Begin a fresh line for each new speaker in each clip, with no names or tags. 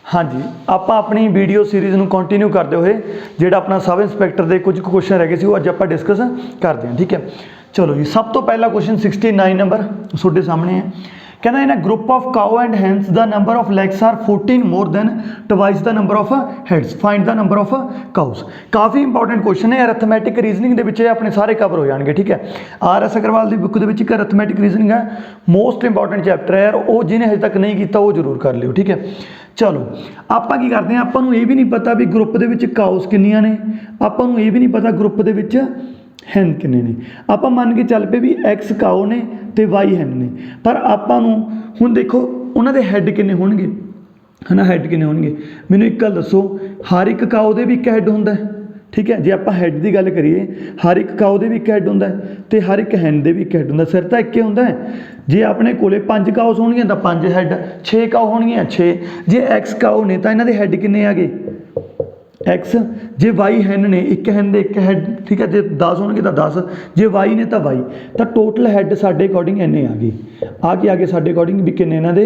हाँ जी, आप अपनी वीडियो सीरीज़ में कंटिन्यू करते हुए जो अपना सब इंस्पैक्टर के कुछ क्वेश्चन रह गए थे अज आप डिस्कस करते हैं। ठीक है, चलो जी। सब तो पहला क्वेश्चन 69 नंबर ਤੁਹਾਡੇ सामने है। कहना in group of cows and hens the number of legs are 14 more than twice the number of heads, find the number of cows. काफ़ी इंपॉर्टेंट क्वेश्चन है, अरथमैटिक रीजनिंग के अपने सारे कवर हो जाएंगे। ठीक है, RS अग्रवाल की बुक के एक अरथमैटिक रीजनिंग है, मोस्ट इंपॉर्टेंट चैप्टर है यार, वो जिन्हें अजे तक नहीं किया वो जरूर कर लियो। ठीक है, चलो आप की करते हैं, आपू ये भी नहीं पता भी ग्रुप के काउस किनिया ने, आपू ये भी नहीं पता ग्रुप के हैन किन्ने ने। आप मन के चल पे भी एक्स काओ ने तो वाई हैन ने, पर आपां नूं हुण देखो उन्होंने हैड किन्ने होणगे है ना, हैड किन्ने होणगे। मैनूं एक गल दसो, हर एक काओ दे भी एक हैड हुंदा है। ठीक है, जे आप हैड की गल करिए हर एक काओ दे भी एक हैड हुंदा है तो हर एक हैन दे भी एक हैड हुंदा। सिर तो एक ही हुंदा है। जे अपने कोले 5 काओस होणगीਆਂ तो 5 हैड, 6 काओ होणगीਆਂ 6, जे एक्स काओ ने तो इन्हां दे हैड किन्ने आ गए एक्स, जे वाई हैन ने एक हैन दे एक हैड। ठीक है, जे 10 होणगे तो 10, जे वाई ने तो वाई, तो टोटल हैड साडे अकॉर्डिंग इन्ने आ गए आगे साडे अकॉर्डिंग भी किन्ने इन्हां दे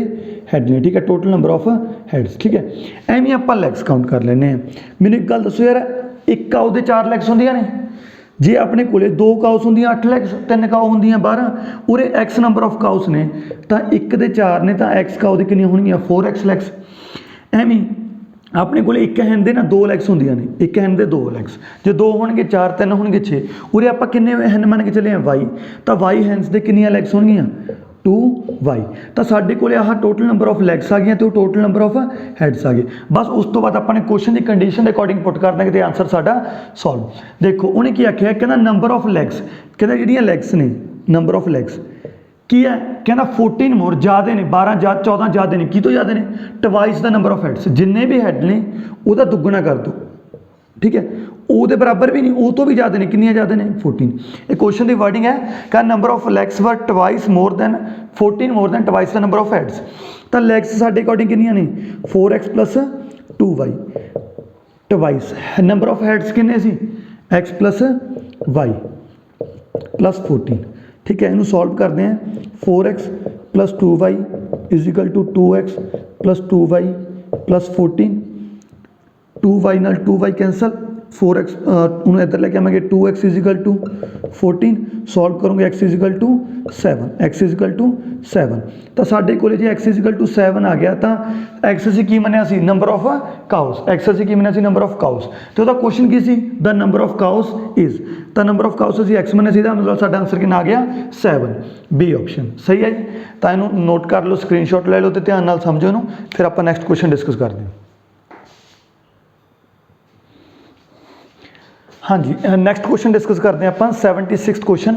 हैड ने। ठीक है, टोटल नंबर ऑफ हैड्स। ठीक है, एवें आपां लैग्स काउंट कर लैंदे हैं। मैनूं एक गल दसो यार, एक काओ दे 4 लैग्स होंदियां ने, जे अपने कोले 2 काउस होंदियां 8 लैग्स, 3 काओ होंदियां 12, उरे एक्स नंबर ऑफ काउस ने तो एक दे 4 ने तो एक्स काओ दे कितनियां होणगीਆਂ 4x लैग्स। एवें अपने को एक हैन दे ना 2 लैग्स होंदियां ने, एक हैन दे 2 लैग्स, जो 2 होणगे 4, 3 होणगे 6, उरे आप किन्ने हैन मन के चले हैं वाई, तो वाई हैंस दे कितनियां लैग्स होणगीਆਂ 2y, तो साडे कोले आह टोटल नंबर ऑफ लैग्स आ गई तो टोटल नंबर ऑफ हैड्स आ गए। बस उस तो बाद अपने क्वेश्चन की कंडीशन के अकॉर्डिंग पुट कर देंगे तो आंसर साडा सॉल्व। देखो उन्हें की आख्या, कहना नंबर ऑफ लैग्स, कहना जिहड़ियां लैग्स ने नंबर ऑफ लैग्स की है, कहना 14 मोर ज़्यादा ने, 12 या 14 ज़्यादा ने, की तो ज़्यादा ने twice the number of heads, जिन्ने भी हैड ने वह दुगना कर दो। ठीक है, वो बराबर भी नहीं, वो तो भी ज़्यादा ने, कितनियाँ ज़्यादा ने 14। एक क्वेश्चन की वर्डिंग है क्या, number of legs were twice more than 14 more than twice the number of heads, तो लैग्स साडे अकॉर्डिंग कितनियाँ ने 4x plus 2y, twice number of heads किन्ने सी x प्लस y प्लस 14। ठीक है, इनू सॉल्व करते हैं, 4x plus 2y is equal to 2x plus 2y plus 14, 2y नाल 2y कैंसल, 4x उन्हें इधर लेके आवेंगे 2x is equal to 14, solve करोगे x is equal to 7, x is equal to 7, तो साडे कोले जे x इज इक्वल टू 7 आ गया तो x असीं की मन्निया सी नंबर ऑफ काउस, x असीं की मन्निया सी नंबर ऑफ काउस, तो वह क्वेश्चन की सी the number of cows is, तो नंबर ऑफ काउस असीं x मन्निया सी, मतलब साडा आंसर कितना आ गया 7, बी ऑप्शन सही है जी। तो इनू नोट कर लो, स्क्रीनशॉट ले लो तो ध्यान नाल समझो इनू, फिर आप नैक्सट क्वेश्चन डिस्कस करते हैं। हाँ जी, नैक्सट क्वेश्चन डिस्कस करते हैं आप 76 question.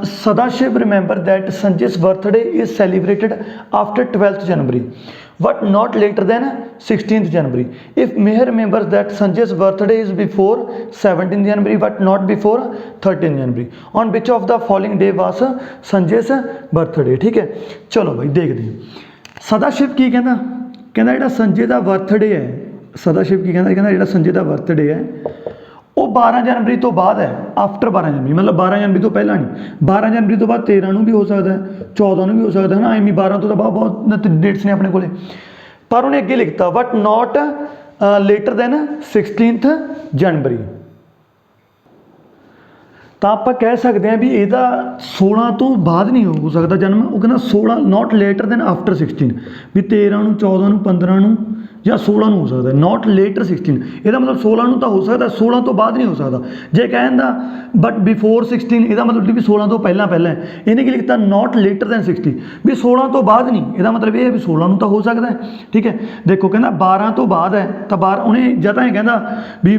Sadashiv remember that Sanjay's birthday is celebrated after 12th January but not later than 16th January. If Mehar remembers that Sanjay's birthday is before 17th January but not before 13th January, on which of the following day was Sanjay's birthday. ठीक है, चलो भाई देखते हैं। सदाशिव की कहना, कहना जो संजय का बर्थडे है, सदाशिव की कहना, कहना जो संजय का बर्थडे है वो 12 जनवरी तो बाद है, आफ्टर 12 जनवरी, मतलब 12 जनवरी तो पहला नहीं, 12 जनवरी तो बाद 13 भी हो सकता है, 14 भी हो सकता है ना, एवं 12 तो बाद बहुत डेट्स ने अपने को, पर उन्हें अगे लिखता but not later than 16th January. तो आप कह सकते हैं भी यदा 16 तो बाद नहीं हो सकता जन्म, वो कहना 16 नॉट लेटर दैन आफ्टर 16, भी 13 14 15 या 16 हो सकता है, नॉट लेटर 16, यदा मतलब 16 तो हो सकता, 16 तो बाद नहीं हो सकता। जे कहता बट बिफोर 16, यदा मतलब भी 16 तो पहला पहला है, इन्हें की लिखता नॉट लेटर दैन 60, भी 16 तो बाद नहीं, यदा मतलब ये है भी 16 तो हो सकता है। ठीक है, देखो कहना 12 तो बाद है, तो 12 उन्हें जदा ही कहता भी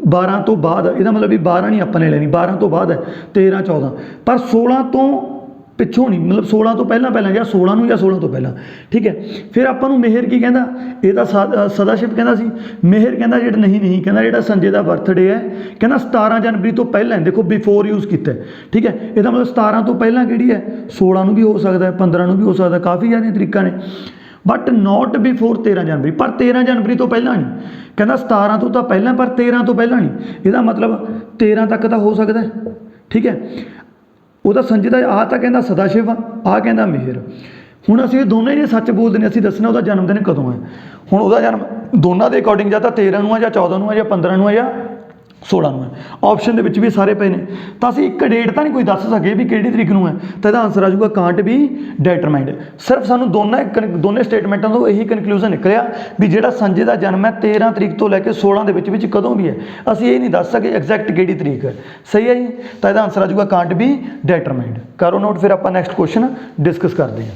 12 तो बाद, यदा मतलब भी 12 नहीं अपने लेनी, 12 तो बाद है 13 14, पर 16 तो पिछों नहीं, मतलब 16 तो पहला पहला या 16 या 16 तो पहला। ठीक है, फिर आपको मेहर की कहता, यह सदाशिव कहता सी, मेहर कहता जो नहीं कहता जो संजय का बर्थडे है कहना 17 जनवरी तो पहला है, देखो बिफोर यूज़ किया है। ठीक है, यदा मतलब 17 तो पहला कि है 16 भी हो सकता है, 15 भी हो सकता है, काफ़ी ज़्यादा तरीका ने, बट नॉट बिफोर 13 जनवरी, पर 13 जनवरी तो पहला नहीं, कहना 17 तो पहला पर 13 तो पहला नहीं, यदा मतलब 13 तक तो हो सकता है। ठीक है, वह संजय का आ तो कहता सदाशिव, आ कहता मेहर, ਹੁਣ ਅਸੀਂ ਇਹ ਦੋਨੇ ਜੇ ਸੱਚ ਬੋਲਦੇ ਨੇ, ਅਸੀਂ ਦੱਸਣਾ ਉਹਦਾ ਜਨਮ ਦਿਨ ਕਦੋਂ ਹੈ। ਹੁਣ ਉਹਦਾ ਜਨਮ ਦੋਨਾਂ ਦੇ ਅਕੋਰਡਿੰਗ ਜਾਂ ਤਾਂ 13 ਨੂੰ ਹੈ ਜਾਂ 14 ਨੂੰ ਹੈ ਜਾਂ 15 ਨੂੰ ਹੈ ਜਾਂ 16 ਨੂੰ ਹੈ। ਆਪਸ਼ਨ ਦੇ ਵਿੱਚ ਵੀ ਸਾਰੇ ਪਏ ਨੇ, ਤਾਂ ਅਸੀਂ ਇੱਕ ਡੇਟ ਤਾਂ ਨਹੀਂ ਕੋਈ ਦੱਸ ਸਕੇ ਵੀ ਕਿਹੜੀ ਤਰੀਕ ਨੂੰ ਹੈ, ਤਾਂ ਇਹਦਾ ਆਨਸਰ ਆ ਜਾਊਗਾ ਕਾਂਟ ਬੀ ਡੈਟਰਮਾਈਂਡ। ਸਿਰਫ ਸਾਨੂੰ ਦੋਨੇ ਸਟੇਟਮੈਂਟਾਂ ਤੋਂ ਇਹੀ ਕਨਕਲੂਜਨ ਨਿਕਲਿਆ ਵੀ ਜਿਹੜਾ ਸੰਜੇ ਦਾ ਜਨਮ ਹੈ 13 ਤਰੀਕ ਤੋਂ ਲੈ ਕੇ 16 ਦੇ ਵਿੱਚ ਕਦੋਂ ਵੀ ਹੈ, ਅਸੀਂ ਇਹ ਨਹੀਂ ਦੱਸ ਸਕੇ ਐਗਜ਼ੈਕਟ ਕਿਹੜੀ ਤਰੀਕ ਹੈ। ਸਹੀ ਹੈ ਜੀ, ਤਾਂ ਇਹਦਾ ਆਨਸਰ ਆ ਜਾਊਗਾ ਕਾਂਟ ਬੀ ਡੈਟਰਮਾਈਂਡ। ਕਰੋ ਨੋਟ, ਫਿਰ ਆਪਾਂ ਨੈਕਸਟ ਕੁਐਸਚਨ ਡਿਸਕਸ ਕਰਦੇ ਹਾਂ।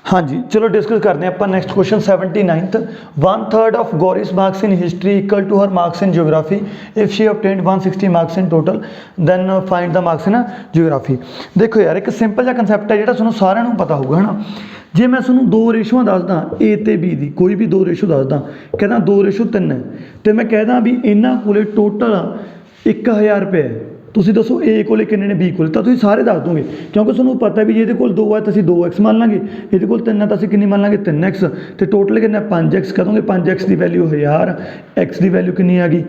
हाँ जी, चलो डिस्कस करते हैं अपन next question 79th। 1/3 of Gauri's marks in history equal to her marks in geography if she obtained 160 marks in total then find the marks in geography. देखो यार, एक सिंपल जिहा कंसैप्ट है जिहड़ा तुहानूं सारिਆਂ ਨੂੰ पता होगा है ना। जे मैं तुहानूं दो रेशोआं दसदा ए ते बी दी, कोई भी दो रेशो दसदा, कहदा 2:3 है, तो मैं कहदा भी इन्हां कोले टोटल 1000 रुपये है, ਤੁਸੀਂ ਦੱਸੋ ए ਕੋਲੇ ਕਿੰਨੇ ਨੇ बी ਕੋਲੇ, ਤਾਂ ਤੁਸੀਂ ਸਾਰੇ ਦੱਸ ਦੋਗੇ ਕਿਉਂਕਿ ਤੁਹਾਨੂੰ ਪਤਾ ਵੀ ਜੇ ਇਹਦੇ ਕੋਲ 2 ਹੈ ਤਾਂ ਅਸੀਂ 2x ਮੰਨ ਲਾਂਗੇ, ਇਹਦੇ ਕੋਲ 3 ਹੈ ਤਾਂ ਅਸੀਂ ਕਿੰਨੀ ਮੰਨ ਲਾਂਗੇ 3x, ਤੇ ਟੋਟਲ ਕਿੰਨਾ 5x ਕਹਦੋਗੇ। 5x ਦੀ ਵੈਲਿਊ 1000, x ਦੀ ਵੈਲਿਊ ਕਿੰਨੀ ਆ ਗਈ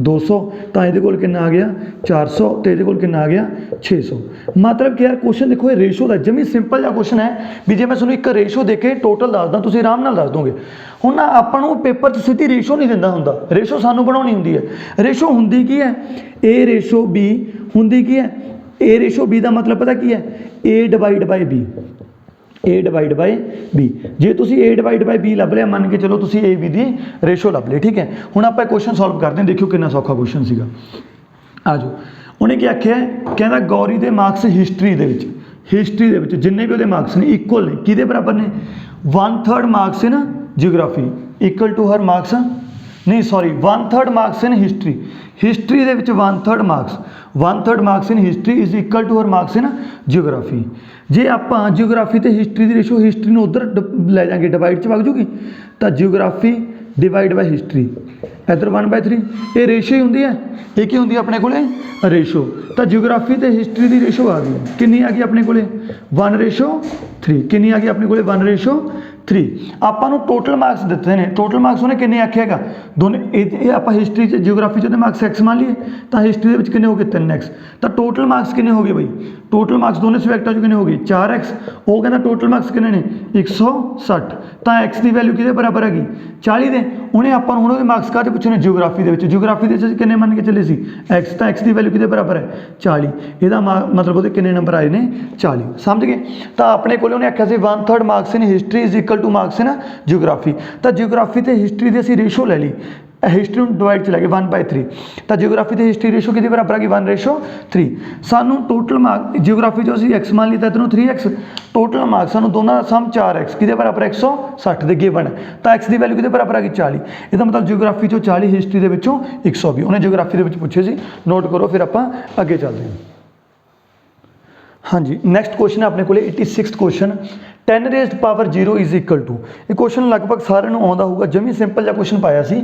200, ਤਾਂ ਇਹਦੇ ਕੋਲ ਕਿੰਨਾ ਆ ਗਿਆ 400, ਤੇ ਇਹਦੇ ਕੋਲ ਕਿੰਨਾ ਆ ਗਿਆ 600। ਮਤਲਬ ਕਿ ਯਾਰ ਕੁਐਸਚਨ ਦੇਖੋ ਇਹ ਰੇਸ਼ੋ ਦਾ ਜਮੀ ਸਿੰਪਲ ਜਿਹਾ ਕੁਐਸਚਨ ਹੈ ਵੀ ਜੇ ਮੈਂ ਤੁਹਾਨੂੰ ਇੱਕ ਰੇਸ਼ੋ ਦੇ ਕੇ ਟੋਟਲ ਦੱਸਦਾ ਤੁਸੀਂ ਆਰਾਮ ਨਾਲ ਦੱਸ ਦੋਗੇ। ਹੁਣ ਨਾ ਆਪਾਂ ਨੂੰ ਪੇਪਰ 'ਚ ਸਿੱਧੀ ਰੇਸ਼ੋ ਨਹੀਂ ਦਿੰਦਾ ਹੁੰਦਾ, ਰੇਸ਼ੋ ਸਾਨੂੰ ਬਣਾਉਣੀ ਹੁੰਦੀ ਹੈ। ਰੇਸ਼ੋ ਹੁੰਦੀ ਕੀ ਹੈ, A ਰੇਸ਼ੋ B ਹੁੰਦੀ ਕੀ ਹੈ, A ਰੇਸ਼ੋ B ਦਾ ਮਤਲਬ ਪਤਾ ਕੀ ਹੈ, A divide by B, A divide by B। ਜੇ ਤੁਸੀਂ A ਡਿਵਾਈਡ ਬਾਈ B ਲੱਭ ਲਿਆ, ਮੰਨ ਕੇ ਚਲੋ ਤੁਸੀਂ A B ਦੀ ਰੇਸ਼ੋ ਲੱਭ ਲਈ, ਠੀਕ ਹੈ। ਹੁਣ ਆਪਾਂ ਕੁਐਸਚਨ ਸੋਲਵ ਕਰਦੇ ਹਾਂ, ਦੇਖਿਓ ਕਿੰਨਾ ਸੌਖਾ ਕੁਐਸਚਨ ਸੀਗਾ। ਆ ਜਾਓ, ਉਹਨੇ ਕੀ ਆਖਿਆ, ਕਹਿੰਦਾ ਗੌਰੀ ਦੇ ਮਾਰਕਸ ਹਿਸਟਰੀ ਦੇ ਵਿੱਚ ਜਿੰਨੇ ਵੀ ਉਹਦੇ ਮਾਰਕਸ ਨੇ ਇਕੁਅਲ ਨੇ, ਕਿਹਦੇ ਬਰਾਬਰ ਨੇ 1/3 marks in geography equal to her marks, ਨਹੀਂ ਸੌਰੀ 1/3 ਮਾਰਕਸ ਇਨ ਹਿਸਟਰੀ ਦੇ ਵਿੱਚ 1/3 marks in history is equal to her marks in geography. ਜੇ ਆਪਾਂ ਜਿਓਗ੍ਰਾਫੀ ਤੇ ਹਿਸਟਰੀ ਦੀ ਰੇਸ਼ੋ ਹਿਸਟਰੀ ਨੂੰ ਉੱਧਰ ਲੈ ਜਾਵਾਂਗੇ, ਡਿਵਾਈਡ 'ਚ ਵਗ ਜੂਗੀ, ਤਾਂ ਜਿਓਗ੍ਰਾਫੀ डिवाइड बाय हिस्ट्री, इधर 1/3 ये रेशो ही होंगी है, ये की होंगी अपने को रेशो। तो जियोग्राफी तो हिस्ट्री की रेशो आ गई, कितनी आ गई अपने को 1:3, कितनी आ गई अपने को 1:3। आपू टोटल मार्क्स दिते हैं, टोटल मार्क्स उन्हें कितने आख्या दोनों, आप हिस्ट्री जियोग्राफी जो मार्क्स x मान लिए, तो हिस्ट्री के कितने हो गए 3x, तो टोटल मार्क्स कितने हो गए बई, टोटल मार्क्स दोनों सबजैक्टा कितने हो गए 4x। वो कहना टोटल मार्क्स कितने ने 160, तो x की वैल्यू कि बराबर हैगी 40 दे। उन्हें आप मार्क्स का पूछने जियोग्राफी के कितने मन के चले x, तो x की वैल्यू कि बराबर है 40, यदा मतलब वो कितने नंबर आए ने 40, समझ गए। तो अपने को आख्या 1/3 marks in history is equal two marks in geography. तो जियोग्राफी तो हिस्ट्री की असी रेशो ले ली, हिस्ट्री डिवाइड चला गया 1/3, तो जियोग्राफी तो हिस्ट्री रेशो कि बराबर आ गई 1:3। सानू टोटल मार्क्स जियोग्राफी जो असी x मान लिया, इधरों 3x, टोटल मार्क्स सानू दोनों का सम 4x कि बराबर 160 के गिवन है, तो x की वैल्यू कि बराबर आ गई 40। इसका मतलब जियोग्राफी चो 40, हिस्ट्री के 120। उन्हें जियोग्राफी के पूछे सी, नोट करो, फिर आप अगे चलते हैं। हाँ जी, नैक्सट क्वेश्चन है अपने को 86th question, 10⁻⁴ is equal to. ये क्वेश्चन लगभग सारे आता होगा, जमी सिंपल जहा क्वेश्चन पाया सी।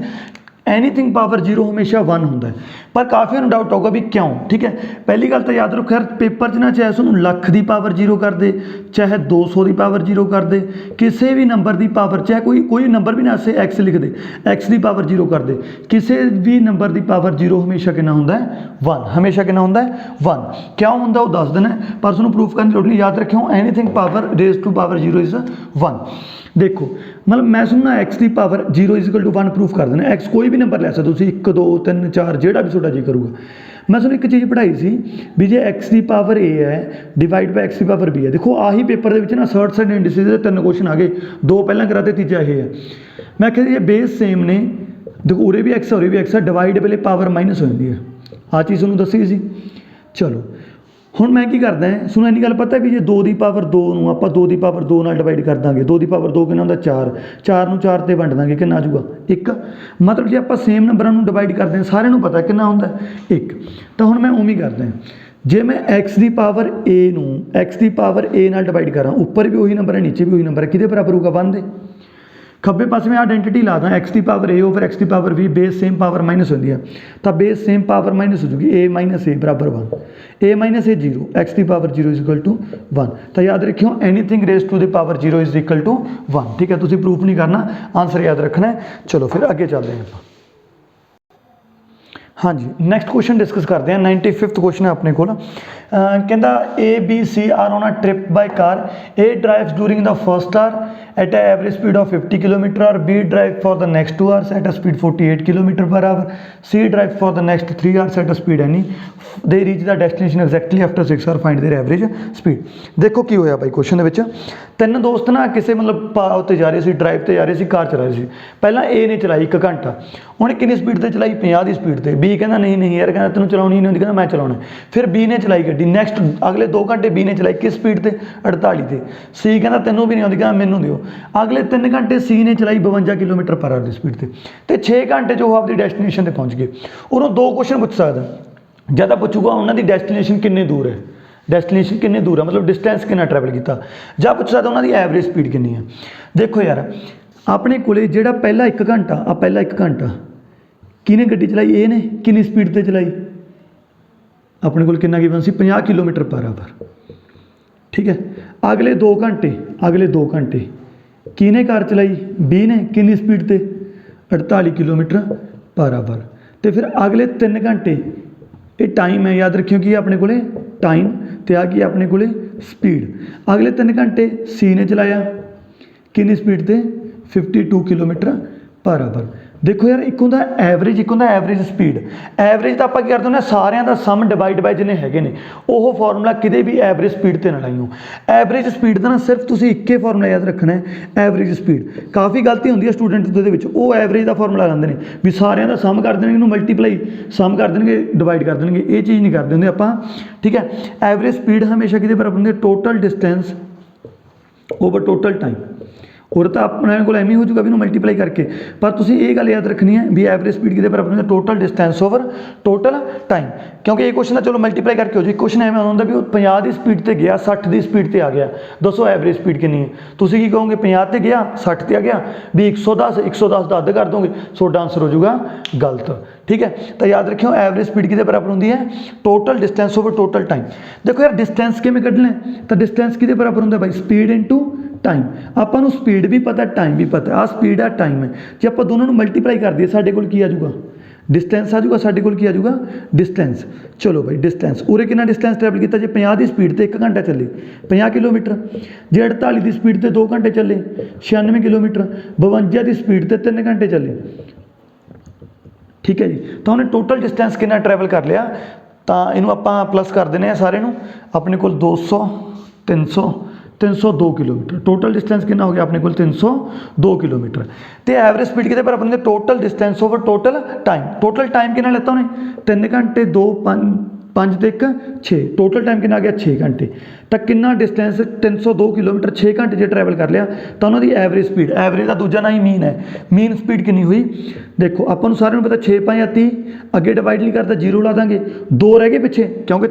एनीथिंग पावर 0 हमेशा 1 होंगे, पर काफ़ी डाउट होगा भी क्यों, ठीक है। पहली गल तो याद रखो यार, पेपर च ना चाहे उसनू लख की पावर 0 कर दे, चाहे 200 की पावर 0 कर दे, किसी भी नंबर की पावर, चाहे कोई नंबर भी ना से x लिख दे, x की पावर 0 कर दे, किसी भी नंबर की पावर 0 हमेशा कितना होंगे 1, हमेशा कितना होंगे 1। क्यों होंगे वो दस देना, पर उसनू प्रूफ करने की लोड़ नहीं, याद रखियो anything power raise to power 0 is 1। देखो मतलब मैं सुनना x की power 0 is equal to 1 proof कर देना, x कोई भी नंबर लै सकते हो, 1 2 3 4 जोड़ा भी थोड़ा जी करूँगा। मैं सुन एक चीज़ पढ़ाई सी भी जे x की पावर a है डिवाइड बाय x की पावर b है। देखो आही पेपर के ना सर्ट्स एंड इंडिसेस के 3 क्वेश्चन आ गए, 2 पहला कराते, तीजा ये है। मैं कहती ये बेस सेम ने, देखो उरे भी x है उरे भी x है, डिवाइड वेले पावर माइनस हो जाती है, आ चीज़ तुहानूं दसी सी। चलो हुण मैं की करदा है, सुनो इन्नी गल पता भी जे 2 की पावर 2 नूं आपां 2 की पावर 2 नाल डिवाइड कर देंगे, 2 की पावर 2 कितना होंदा 4, 4 नूं 4 ते वंड देंगे, कितना आ जाऊगा 1। मतलब जे आपां सेम नंबरां नूं डिवाइड करते हैं, सारिਆਂ ਨੂੰ पता कितना होंदा 1। तो हुण मैं उवें ही करदा जे मैं x की पावर a नूं x की पावर a नाल डिवाइड करां, ऊपर भी वही नंबर है नीचे भी वही नंबर है, किहदे बराबर होगा 1 दे। खब्बे पासे मैं आइडेंटिटी ला दा x की पावर a ओवर x की power b, base same power minus होती है, तो बेस सेम पावर माइनस हो जाएगी, a माइनस a बराबर 1, a माइनस a 0, x की पावर 0 इज इक्वल टू 1। तो याद रखियो anything raise to the power 0 is equal to 1, ठीक है। तुसीं प्रूफ नहीं करना, आंसर याद रखना है। चलो फिर अगे चलते हैं। हाँ जी, नैक्सट क्वेश्चन डिस्कस करते हैं। 95th क्वेश्चन है अपने को। कहता ABC are on a trip by car. A drives during the first hour at a average speed of 50 kilometre और B drive for the next 2 hours at a speed 48 kilometre per hour. C drive for the next 3 hours at a speed any. They reach the destination exactly after 6 hour, find their average speed. देखो की होया भाई question ਦੇ ਵਿੱਚ ਤਿੰਨ ਦੋਸਤ ਨਾ ਕਿਸੇ ਮਤਲਬ ਉੱਤੇ ਜਾ ਰਹੇ ਸੀ, ਡਰਾਈਵ ਤੇ ਜਾ ਰਹੇ ਸੀ, ਕਾਰ ਚਲਾ ਰਹੇ ਸੀ। ਪਹਿਲਾਂ A ਨੇ ਚਲਾਈ 1 ਘੰਟਾ, ਉਹਨੇ ਕਿੰਨੀ ਸਪੀਡ ਤੇ ਚਲਾਈ? 50 ਦੀ ਸਪੀਡ ਤੇ। B ਕਹਿੰਦਾ ਨਹੀਂ ਯਾਰ, ਕਹਿੰਦਾ ਤੈਨੂੰ ਚਲਾਉਣੀ ਨਹੀਂ ਹੁੰਦੀ, ਕਹਿੰਦਾ ਮੈਂ ਚਲਾਉਣਾ। ਫਿਰ B ਨੇ ਚਲਾਈ ਗੱਡੀ, ਨੈਕਸਟ ਅਗਲੇ 2 ਘੰਟੇ B ਨੇ ਚਲਾਈ ਕਿਸ ਸਪੀਡ ਤੇ? 48 ਤੇ। C ਕਹਿੰਦਾ ਤੈਨੂੰ ਵੀ ਨਹੀਂ ਆਉਂਦੀ, ਕਹਿੰਦਾ ਮੈਨੂੰ ਦਿਓ। ਅਗਲੇ 3 ਘੰਟੇ C ਨੇ ਚਲਾਈ 52 ਕਿਲੋਮੀਟਰ ਪਰ ਆਵਰ ਦੀ ਸਪੀਡ ਤੇ 6 ਘੰਟੇ 'ਚ ਉਹ ਆਪਦੀ ਡੈਸਟੀਨੇਸ਼ਨ ਤੇ ਪਹੁੰਚ ਗਏ। ਉਹਨੂੰ 2 ਕੁਐਸਚਨ ਪੁੱਛ ਸਕਦਾ। ਜਾਂ ਤਾਂ ਪੁੱਛੂਗਾ ਉਹਨਾਂ ਦੀ ਡੈਸਟੀਨੇਸ਼ਨ ਕਿੰਨੇ ਦੂਰ ਹੈ, ਡੈਸਟੀਨੇਸ਼ਨ ਕਿੰਨੇ ਦੂਰ ਹੈ ਮਤਲਬ ਡਿਸਟੈਂਸ ਕਿੰਨਾ ਟਰੈਵਲ ਕੀਤਾ, ਜਾਂ ਪੁੱਛ ਸਕਦਾ ਉਹਨਾਂ ਦੀ ਐਵਰੇਜ ਸਪੀਡ ਕਿੰਨੀ ਹੈ। ਦੇਖੋ ਯਾਰ ਆਪਣੇ ਕੋਲੇ ਜਿਹੜਾ ਪਹਿਲਾ 1 ਘੰਟਾ ਪਹਿਲਾ 1 ਘੰਟਾ ਕਿਹਨੇ ਗੱਡੀ ਚਲਾਈ? A ਨੇ। ਕਿੰਨੀ ਸਪੀਡ ਤੇ ਚਲਾਈ? ਆਪਣੇ ਕੋਲ ਕਿੰਨਾ ਗਿਵਨ ਸੀ? 50 ਕਿਲੋਮੀਟਰ ਪਰ ਆਵਰ। ਠੀਕ ਹੈ। ਅਗਲੇ 2 ਘੰਟੇ ਕਿਹਨੇ ਕਾਰ ਚਲਾਈ? B ਨੇ। ਕਿੰਨੀ ਸਪੀਡ ਤੇ? 48 ਕਿਲੋਮੀਟਰ ਪਰ ਆਵਰ। ਤੇ ਫਿਰ ਅਗਲੇ 3 ਘੰਟੇ ਇਹ ਟਾਈਮ ਹੈ, ਯਾਦ ਰੱਖਿਓ ਕਿ ਆਪਣੇ ਕੋਲੇ ਟਾਈਮ ਤੇ ਆ ਗਈ ਆਪਣੇ ਕੋਲੇ ਸਪੀਡ। ਅਗਲੇ 3 ਘੰਟੇ C ਨੇ ਚਲਾਇਆ ਕਿੰਨੀ ਸਪੀਡ ਤੇ? 52 ਕਿਲੋਮੀਟਰ ਪਰ ਆਵਰ। ਦੇਖੋ ਯਾਰ ਇੱਕ ਹੁੰਦਾ ਐਵਰੇਜ, ਇੱਕ ਹੁੰਦਾ ਐਵਰੇਜ ਸਪੀਡ। ਐਵਰੇਜ ਤਾਂ ਆਪਾਂ ਕੀ ਕਰਦੇ ਹੁੰਦੇ, ਸਾਰਿਆਂ ਦਾ ਸਮ ਡਿਵਾਈਡ ਬਾਈ ਜਿੰਨੇ ਹੈਗੇ ਨੇ। ਉਹ ਫਾਰਮੂਲਾ ਕਿਤੇ ਵੀ ਐਵਰੇਜ ਸਪੀਡ ਤੇ ਨਾ ਲਾਈਓ। ਐਵਰੇਜ ਸਪੀਡ ਦਾ ਨਾ ਸਿਰਫ ਤੁਸੀਂ ਇੱਕੇ ਫਾਰਮੂਲਾ ਯਾਦ ਰੱਖਣਾ ਹੈ, ਐਵਰੇਜ ਸਪੀਡ। ਕਾਫੀ ਗਲਤੀ ਹੁੰਦੀ ਹੈ ਸਟੂਡੈਂਟ ਦੇ ਵਿੱਚ, ਉਹ ਐਵਰੇਜ ਦਾ ਫਾਰਮੂਲਾ ਲਾਉਂਦੇ ਨੇ ਵੀ ਸਾਰਿਆਂ ਦਾ ਸਮ ਕਰ ਦੇਣਗੇ, ਇਹਨੂੰ ਮਲਟੀਪਲਾਈ ਸਮ ਕਰ ਦੇਣਗੇ, ਡਿਵਾਈਡ ਕਰ ਦੇਣਗੇ। ਇਹ ਚੀਜ਼ ਨਹੀਂ ਕਰਦੇ ਹੁੰਦੇ ਆਪਾਂ। ਠੀਕ ਹੈ। ਐਵਰੇਜ ਸਪੀਡ ਹਮੇਸ਼ਾ ਕਿਹਦੇ ਬਰਾਬਰ ਹੁੰਦੀ ਹੈ? Total distance over total time. और तो अपने को एवं हो जाएगा भी मल्टीप्लाई करके, पर तुम ये गल याद रखनी है भी एवरेज स्पीड कितने बराबर होंगे? Total distance over total time. क्योंकि ये क्वेश्चन चलो मल्टीप्लाई करके हो जाए। क्वेश्चन एवं होंगे भी 50 की स्पीड से गया, 60 की स्पीड से आ गया, दसो एवरेज स्पीड कितनी है? तुम की कहोगे 50 से गया, 60 से आ गया, भी 110 का अद्ध कर दोगे, सोडा आंसर हो जाएगा गलत। ठीक है। तो याद रखियो एवरेज स्पीड कितने बराबर होंगी है? Total distance over total time. देखो यार डिस्टेंस किमें कढ़ना है, तो डिस्टेंस कितने बराबर होंगे भाई? Speed into time. आपको स्पीड भी पता, टाइम भी पता। आ स्पीड आ टाइम है, जो आप दोनों मल्टीप्लाई कर दिए साढ़े कोल की आ जाऊगा? डिस्टेंस आ जाऊगा। साढ़े कोल की आ जाऊगा? डिस्टेंस। चलो भाई डिस्टेंस उरे कितना डिस्टेंस ट्रैवल किया? जो 50 की स्पीड से 1 घंटा चले 50 किलोमीटर, जो 48 की स्पीड से 2 घंटे चले 96 किलोमीटर, 52 की स्पीड से 3 घंटे चले। ठीक है जी। तो उन्हें टोटल डिस्टेंस कितना ट्रैवल कर लिया, तो इनू आप प्लस कर देने सारे नू। अपने को 200 300 302 किलोमीटर। टोटल डिस्टेंस कितना हो गया अपने को? 302 किलोमीटर। तो एवरेज स्पीड कितने बराबर होंगे? Total distance over total time. Total time कितना लेता उन्हें? 3 घंटे 2 5 ते 1 6। टोटल टाइम कितना आ गया? 6 घंटे। तो कितना डिस्टेंस? 302 किलोमीटर 6 घंटे जो ट्रैवल कर लिया, तो उन्होंने एवरेज स्पीड, एवरेज का दूजा ना ही मीन है, मीन स्पीड कितनी हुई? देखो अपन सारे पता 6 5 30 अगे डिवाइड नहीं करता, 0 ला देंगे, 2 रह गए पिछे क्योंकि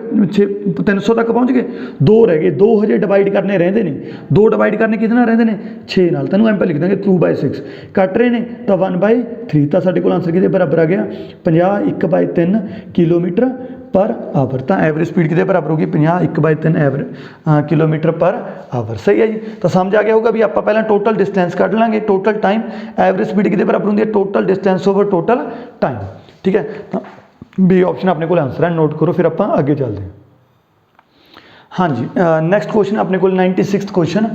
300 तक पहुँच गए, 2 रह गए, 2 हजे डिवाइड करने रहते हैं, 2 डिवाइड करने कितना रहते हैं? 6 नाल। तेन एम पे लिख देंगे 2/6 कट रहे हैं, तो 1/3। तो साढ़े को आंसर कितने बराबर आ गया? 50 1/3 किलोमीटर पर आवर। तो एवरेज स्पीड कितने बराबर होगी? 50 1/3 एवरेज किलोमीटर पर आवर। सही है जी। तो समझ आ गया होगा भी आप पहले टोटल डिस्टेंस कट लेंगे, टोटल टाइम। एवरेज स्पीड कितने बराबर होंगी? Total distance over total time. ठीक है। तो बी ऑप्शन अपने को आंसर है, नोट करो, फिर आप आगे चलते हैं। हाँ जी। नैक्सट क्वेश्चन अपने को 96th क्वेश्चन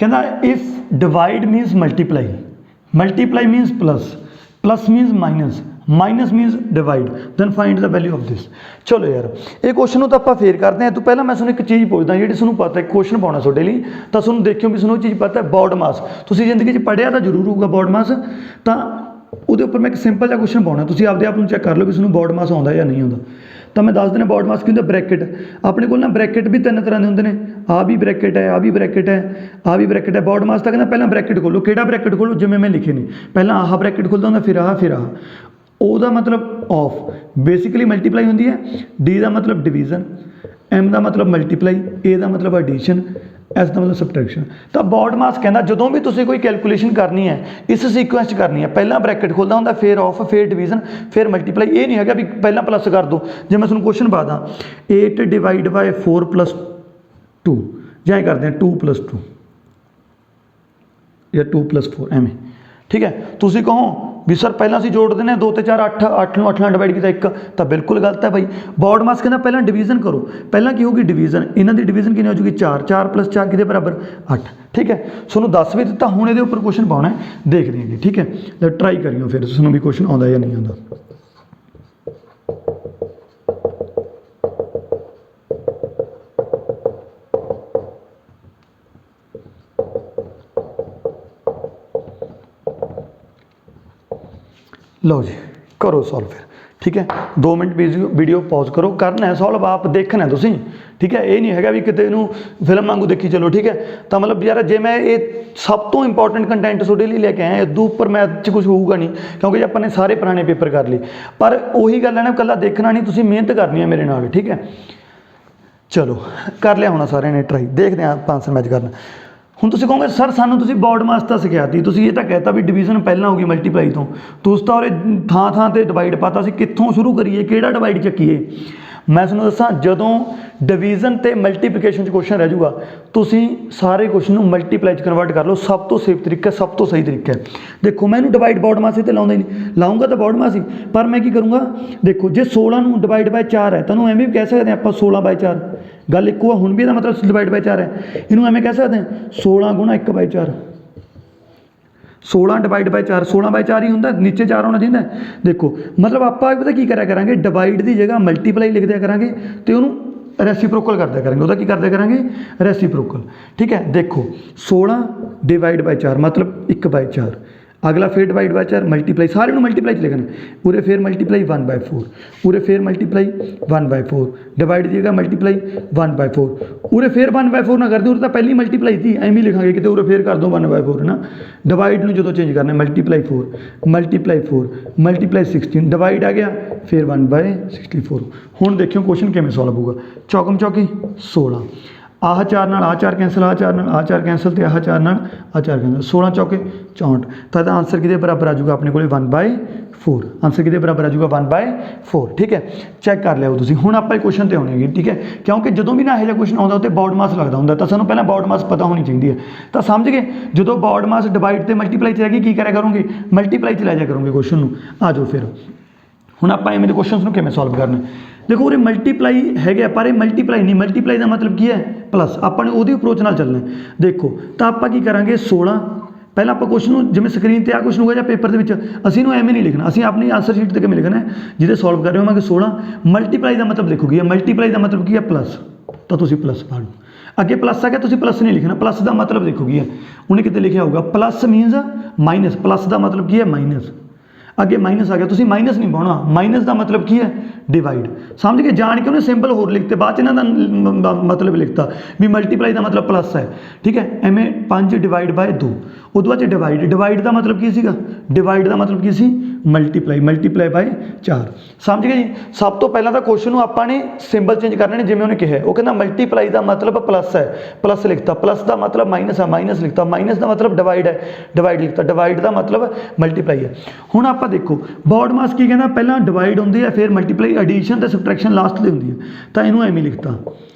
कहना, if divide means multiply, multiply means plus, plus means minus, minus means divide, then find the value of this. चलो यार ये क्वेश्चन तो आप फेर करते हैं। तो पहला मैं एक चीज़ पूछदा जी तुहानूं पता है क्वेश्चन पाना तुहाडे लई, तो तुहानूं देखियो भी तुहानूं चीज़ पता है बॉड मास, तुसीं जिंदगी च पढ़िया तो जरूर होगा बॉड मास। तो उहदे उपर मैं एक सिंपल जिहा क्वेश्चन पाउणा, तुसीं आपदे आप नूं चैक कर लो कि तुहानूं बॉड मास आउंदा या नहीं आउंदा। तो मैं दस देना बॉड मास की होंदा ब्रैकेट। अपने को ना ब्रैकेट भी 3 तरह के होंगे ने, आ भी ब्रैकेट है, आ भी ब्रैकेट है, आ भी ब्रैकेट है। बॉड मास तो कहना पहला ब्रैकेट खोलो, किहड़ा ब्रैकेट खोलो? जिवें मैं लिखे ने, पहला आह ब्रैकेट खुलदा होंदा, फिर आह ओदा मतलब ऑफ, बेसिकली मल्टीप्लाई होंदी है। डी का मतलब डिवीजन, एम का मतलब मल्टीप्लाई, ए का मतलब एडिशन, एस का मतलब सबट्रैक्शन। तो बॉड मास कहना जदों भी तुसीं कोई कैलकुलेशन करनी है इस सीक्वेंस करनी है, पहला ब्रैकेट खुलदा होंदा, फिर ऑफ, फिर डिवीजन, फिर मल्टीप्लाई। ये नहीं है भी पहला प्लस कर दो। जो मैं तुहानूं क्वेश्चन पा दा 8 डिवाइड बाय 4 + 2, जाए करते हैं 2 + 2 या 2 + 4 एवें। ठीक है। तुसीं कहो ਵੀ ਸਰ ਪਹਿਲਾਂ ਅਸੀਂ ਜੋੜਦੇ ਨੇ 2 ਤੇ 4 8, 8 ਨੂੰ 8 ਨਾਲ ਡਿਵਾਈਡ ਕੀਤਾ 1, ਤਾਂ ਬਿल्कुल गलत है भाई। बॉड मास कहना पहला डिवीजन करो, पहला की होगी डिवीजन, इन्हों की डिवीजन कितनी हो जाएगी 4, 4 + 4 कितने बराबर 8, ठीक है। सोनू दस भी दिता, हुण ये उपर क्वेश्चन पाना है, देख लेंगे, ठीक है। ट्राई करियो फिर तुहानूं भी क्वेश्चन आता या नहीं आता। लो जी करो सॉल्व फिर, ठीक है। 2 मिनट वीडियो पॉज करो, करना है सॉल्व, आप देखना है तुसीं, ठीक है। ये नहीं है भी किते नूं फिल्म वांगू देखी चलो, ठीक है। तो मतलब यार जे मैं ये सब तो इंपॉर्टेंट कंटेंट तुहाडे लई लैके आया, इदों उपर मैथ च कुछ होऊगा नहीं, क्योंकि अपन ने सारे पुराने पेपर कर लिए। पर उही गल है ना, कल्ला देखना नहीं, तुसीं मेहनत करनी है मेरे नाल, ठीक है। चलो कर लिया होना सारे ने ट्राई, देखते हैं आप आंसर मैच करना। ਹੁਣ ਤੁਸੀਂ ਕਹੋਗੇ ਸਰ ਸਾਨੂੰ ਤੁਸੀਂ ਬੌਡ ਮਾਸ ਤਾਂ ਸਿਖਾਤੀ, ਤੁਸੀਂ ਇਹ ਤਾਂ ਕਹਿਤਾ ਵੀ ਡਿਵੀਜ਼ਨ ਪਹਿਲਾਂ ਹੋਗੀ ਮਲਟੀਪਲਾਈ ਤੋਂ, ਤੁਸੀਂ ਤਾਂ ਉਹਦੇ ਥਾਂ ਥਾਂ ਤੇ ਡਿਵਾਈਡ ਪਾਤਾ ਸੀ, ਕਿੱਥੋਂ ਸ਼ੁਰੂ ਕਰੀਏ, ਕਿਹੜਾ ਡਿਵਾਈਡ ਚੱਕੀਏ। ਮੈਂ ਤੁਹਾਨੂੰ ਦੱਸਾਂ, ਜਦੋਂ ਡਿਵੀਜ਼ਨ ਤੇ ਮਲਟੀਪਲੀਕੇਸ਼ਨ 'ਚ ਕੁਐਸਚਨ ਰਹਿ ਜਾਊਗਾ, ਤੁਸੀਂ ਸਾਰੇ ਕੁਐਸਚਨ ਨੂੰ ਮਲਟੀਪਲਾਈ 'ਚ ਕਨਵਰਟ ਕਰ ਲਓ, ਸਭ ਤੋਂ ਸੇਫ ਤਰੀਕਾ, ਸਭ ਤੋਂ ਸਹੀ ਤਰੀਕਾ ਹੈ। ਦੇਖੋ ਮੈਂ ਇਹਨੂੰ ਡਿਵਾਈਡ ਬੌਡ ਮਾਸ 'ਤੇ ਲਾਉਂਦਾ ਹੀ ਨਹੀਂ, ਲਾਉਂਗਾ ਤਾਂ ਬੌਡ ਮਾਸ ਹੀ, ਪਰ ਮੈਂ ਕੀ ਕਰੂੰਗਾ, ਦੇਖੋ ਜੇ 16 ਨੂੰ ਡਿਵਾਈਡ ਬਾਈ 4 ਹੈ, ਤੁਹਾਨੂੰ ਐਵੇਂ ਵੀ ਕਹਿ ਸਕਦੇ ਆਪਾਂ 16 ਬਾਈ 4, ਗੱਲ ਇੱਕੋ ਆ, ਹੁਣ ਵੀ ਇਹਦਾ ਮਤਲਬ ਡਿਵਾਈਡ ਬਾਈ 4 ਹੈ, ਇਹਨੂੰ ਐਵੇਂ ਕਹਿ ਸਕਦੇ ਹਾਂ 16 ਗੁਣਾ 1 ਬਾਈ 4, 16 ਡਿਵਾਈਡ ਬਾਈ 4, 16 ਬਾਈ 4 ਹੀ ਹੁੰਦਾ, ਨੀਚੇ 4 ਹੋਣਾ ਚਾਹੀਦਾ। ਦੇਖੋ ਮਤਲਬ ਆਪਾਂ ਪਤਾ ਕੀ ਕਰਿਆ ਕਰਾਂਗੇ, ਡਿਵਾਈਡ ਦੀ ਜਗ੍ਹਾ ਮਲਟੀਪਲਾਈ ਲਿਖ ਦਿਆ ਕਰਾਂਗੇ, ਤੇ ਉਹਨੂੰ ਰੈਸੀਪ੍ਰੋਕਲ ਕਰ ਦਿਆ ਕਰਾਂਗੇ, ਉਹਦਾ ਕੀ ਕਰ ਦਿਆ ਕਰਾਂਗੇ, ਰੈਸੀਪ੍ਰੋਕਲ, ਠੀਕ ਹੈ। ਦੇਖੋ 16 ਡਿਵਾਈਡ ਬਾਈ 4 मतलब 1 ਬਾਈ 4, अगला फिर डिवाइड बाय 4 मल्टीप्लाई, सारे ਨੂੰ मल्टीप्लाई च लिखना, उरे फिर मल्टीप्लाई 1/4, उरे फिर मल्टीप्लाई 1/4, डिवाइड दी जगह मल्टीप्लाई 1/4, उरे फिर 1/4 ना कर दो, उरे तो पहली मल्टीप्लाई थी, एवं ही लिखांगे कि उरे फिर कर दो 1/4 है ना। डिवाइड में जो चेंज करना, मल्टीप्लाई 4 मल्टीप्लाई 16, डिवाइड आ गया फिर 1/64। हुण देखियो क्वेश्चन किवें सॉल्व होगा, चौकम चौकी 16, आह 4 नाल आह 4 कैंसल, आह 4 नाल आह 4 कैंसल, तो आह 4 नाल आह 4 कैंसल, 16 चौके 64, तो इसका आंसर किहदे बराबर आ जाऊगा अपने को 1/4, आंसर किहदे बराबर आ जाऊगा 1/4, ठीक है। चैक कर लिया तुसीं। हुण आपां क्वेश्चन ते आउणे, ठीक है, क्योंकि जदों भी ना इहो जिहा क्वेश्चन आउंदा उत्ते बॉड मास लगदा हुंदा, तो सानूं पहलां बॉड मास पता होनी चाहिदी है। तो समझ गए, जदों बॉड मास डिवाइड ते मल्टीप्लाई च रहेगी, की करिया करूँगे, मल्टीप्लाई च लै जाया करूँगे क्वेश्चन नूं। आ जाओ फिर हुण आपां इवें दे क्वेश्चन नूं किवें सॉल्व करना। देखो उरे मल्टीप्लाई है, पर मल्टीप्लाई नहीं, मल्टीप्लाई का मतलब की है प्लस, आपने वो अप्रोच नाल चलना है। देखो तो आप की करांगे 16, पहला आप क्वेश्चन जिवें स्क्रीन पर आ क्वेश्चन होगा, या पेपर के असीं नूं एवें नहीं लिखना, असीं अपनी आंसर शीट ते किवें लिखना है, जिहदे सॉल्व कर रहे होवांगे 16 मल्टीप्लाई का मतलब लिखोगी, मल्टीप्लाई का मतलब की है प्लस, तो तुसीं प्लस पढ़ लो। अगे प्लस आ गया, तुसीं प्लस नहीं लिखना, प्लस का मतलब देखोगी उन्हें कितने लिखा होगा, प्लस मीनस माइनस, प्लस का मतलब की है माइनस, अगे माइनस आ गया, तुसीं माइनस नहीं पाना, माइनस का मतलब की है डिवाइड, समझ के जान के उन्हें सिंबल होर लिखते, बाद इन्हों का मतलब लिखता भी मल्टीप्लाई का मतलब प्लस है, ठीक है। एवें 5 डिवाइड बाय 2, उस बाद डिवाइड, डिवाइड का मतलब की सीगा, डिवाइड का मतलब की सी मल्टीप्लाई, मल्टीप्लाई बाय 4, समझ गए जी। सब तो पहला तो क्वेश्चन आपने सिंबल चेंज करने जिवें उन्हें कहा, वो कहना मल्टीप्लाई का मतलब प्लस है, प्लस लिखता, प्लस का मतलब माइनस है, माइनस लिखता, माइनस का मतलब डिवाइड है, डिवाइड लिखता, डिवाइड का मतलब मल्टीप्लाई है। हुण आप देखो बॉड मास की कहना, पहला डिवाइड होंदी है, फिर मल्टीप्लाई, एडिशन ते सबट्रैक्शन लास्ट ते होंदी है, तो इनू एवें लिखता।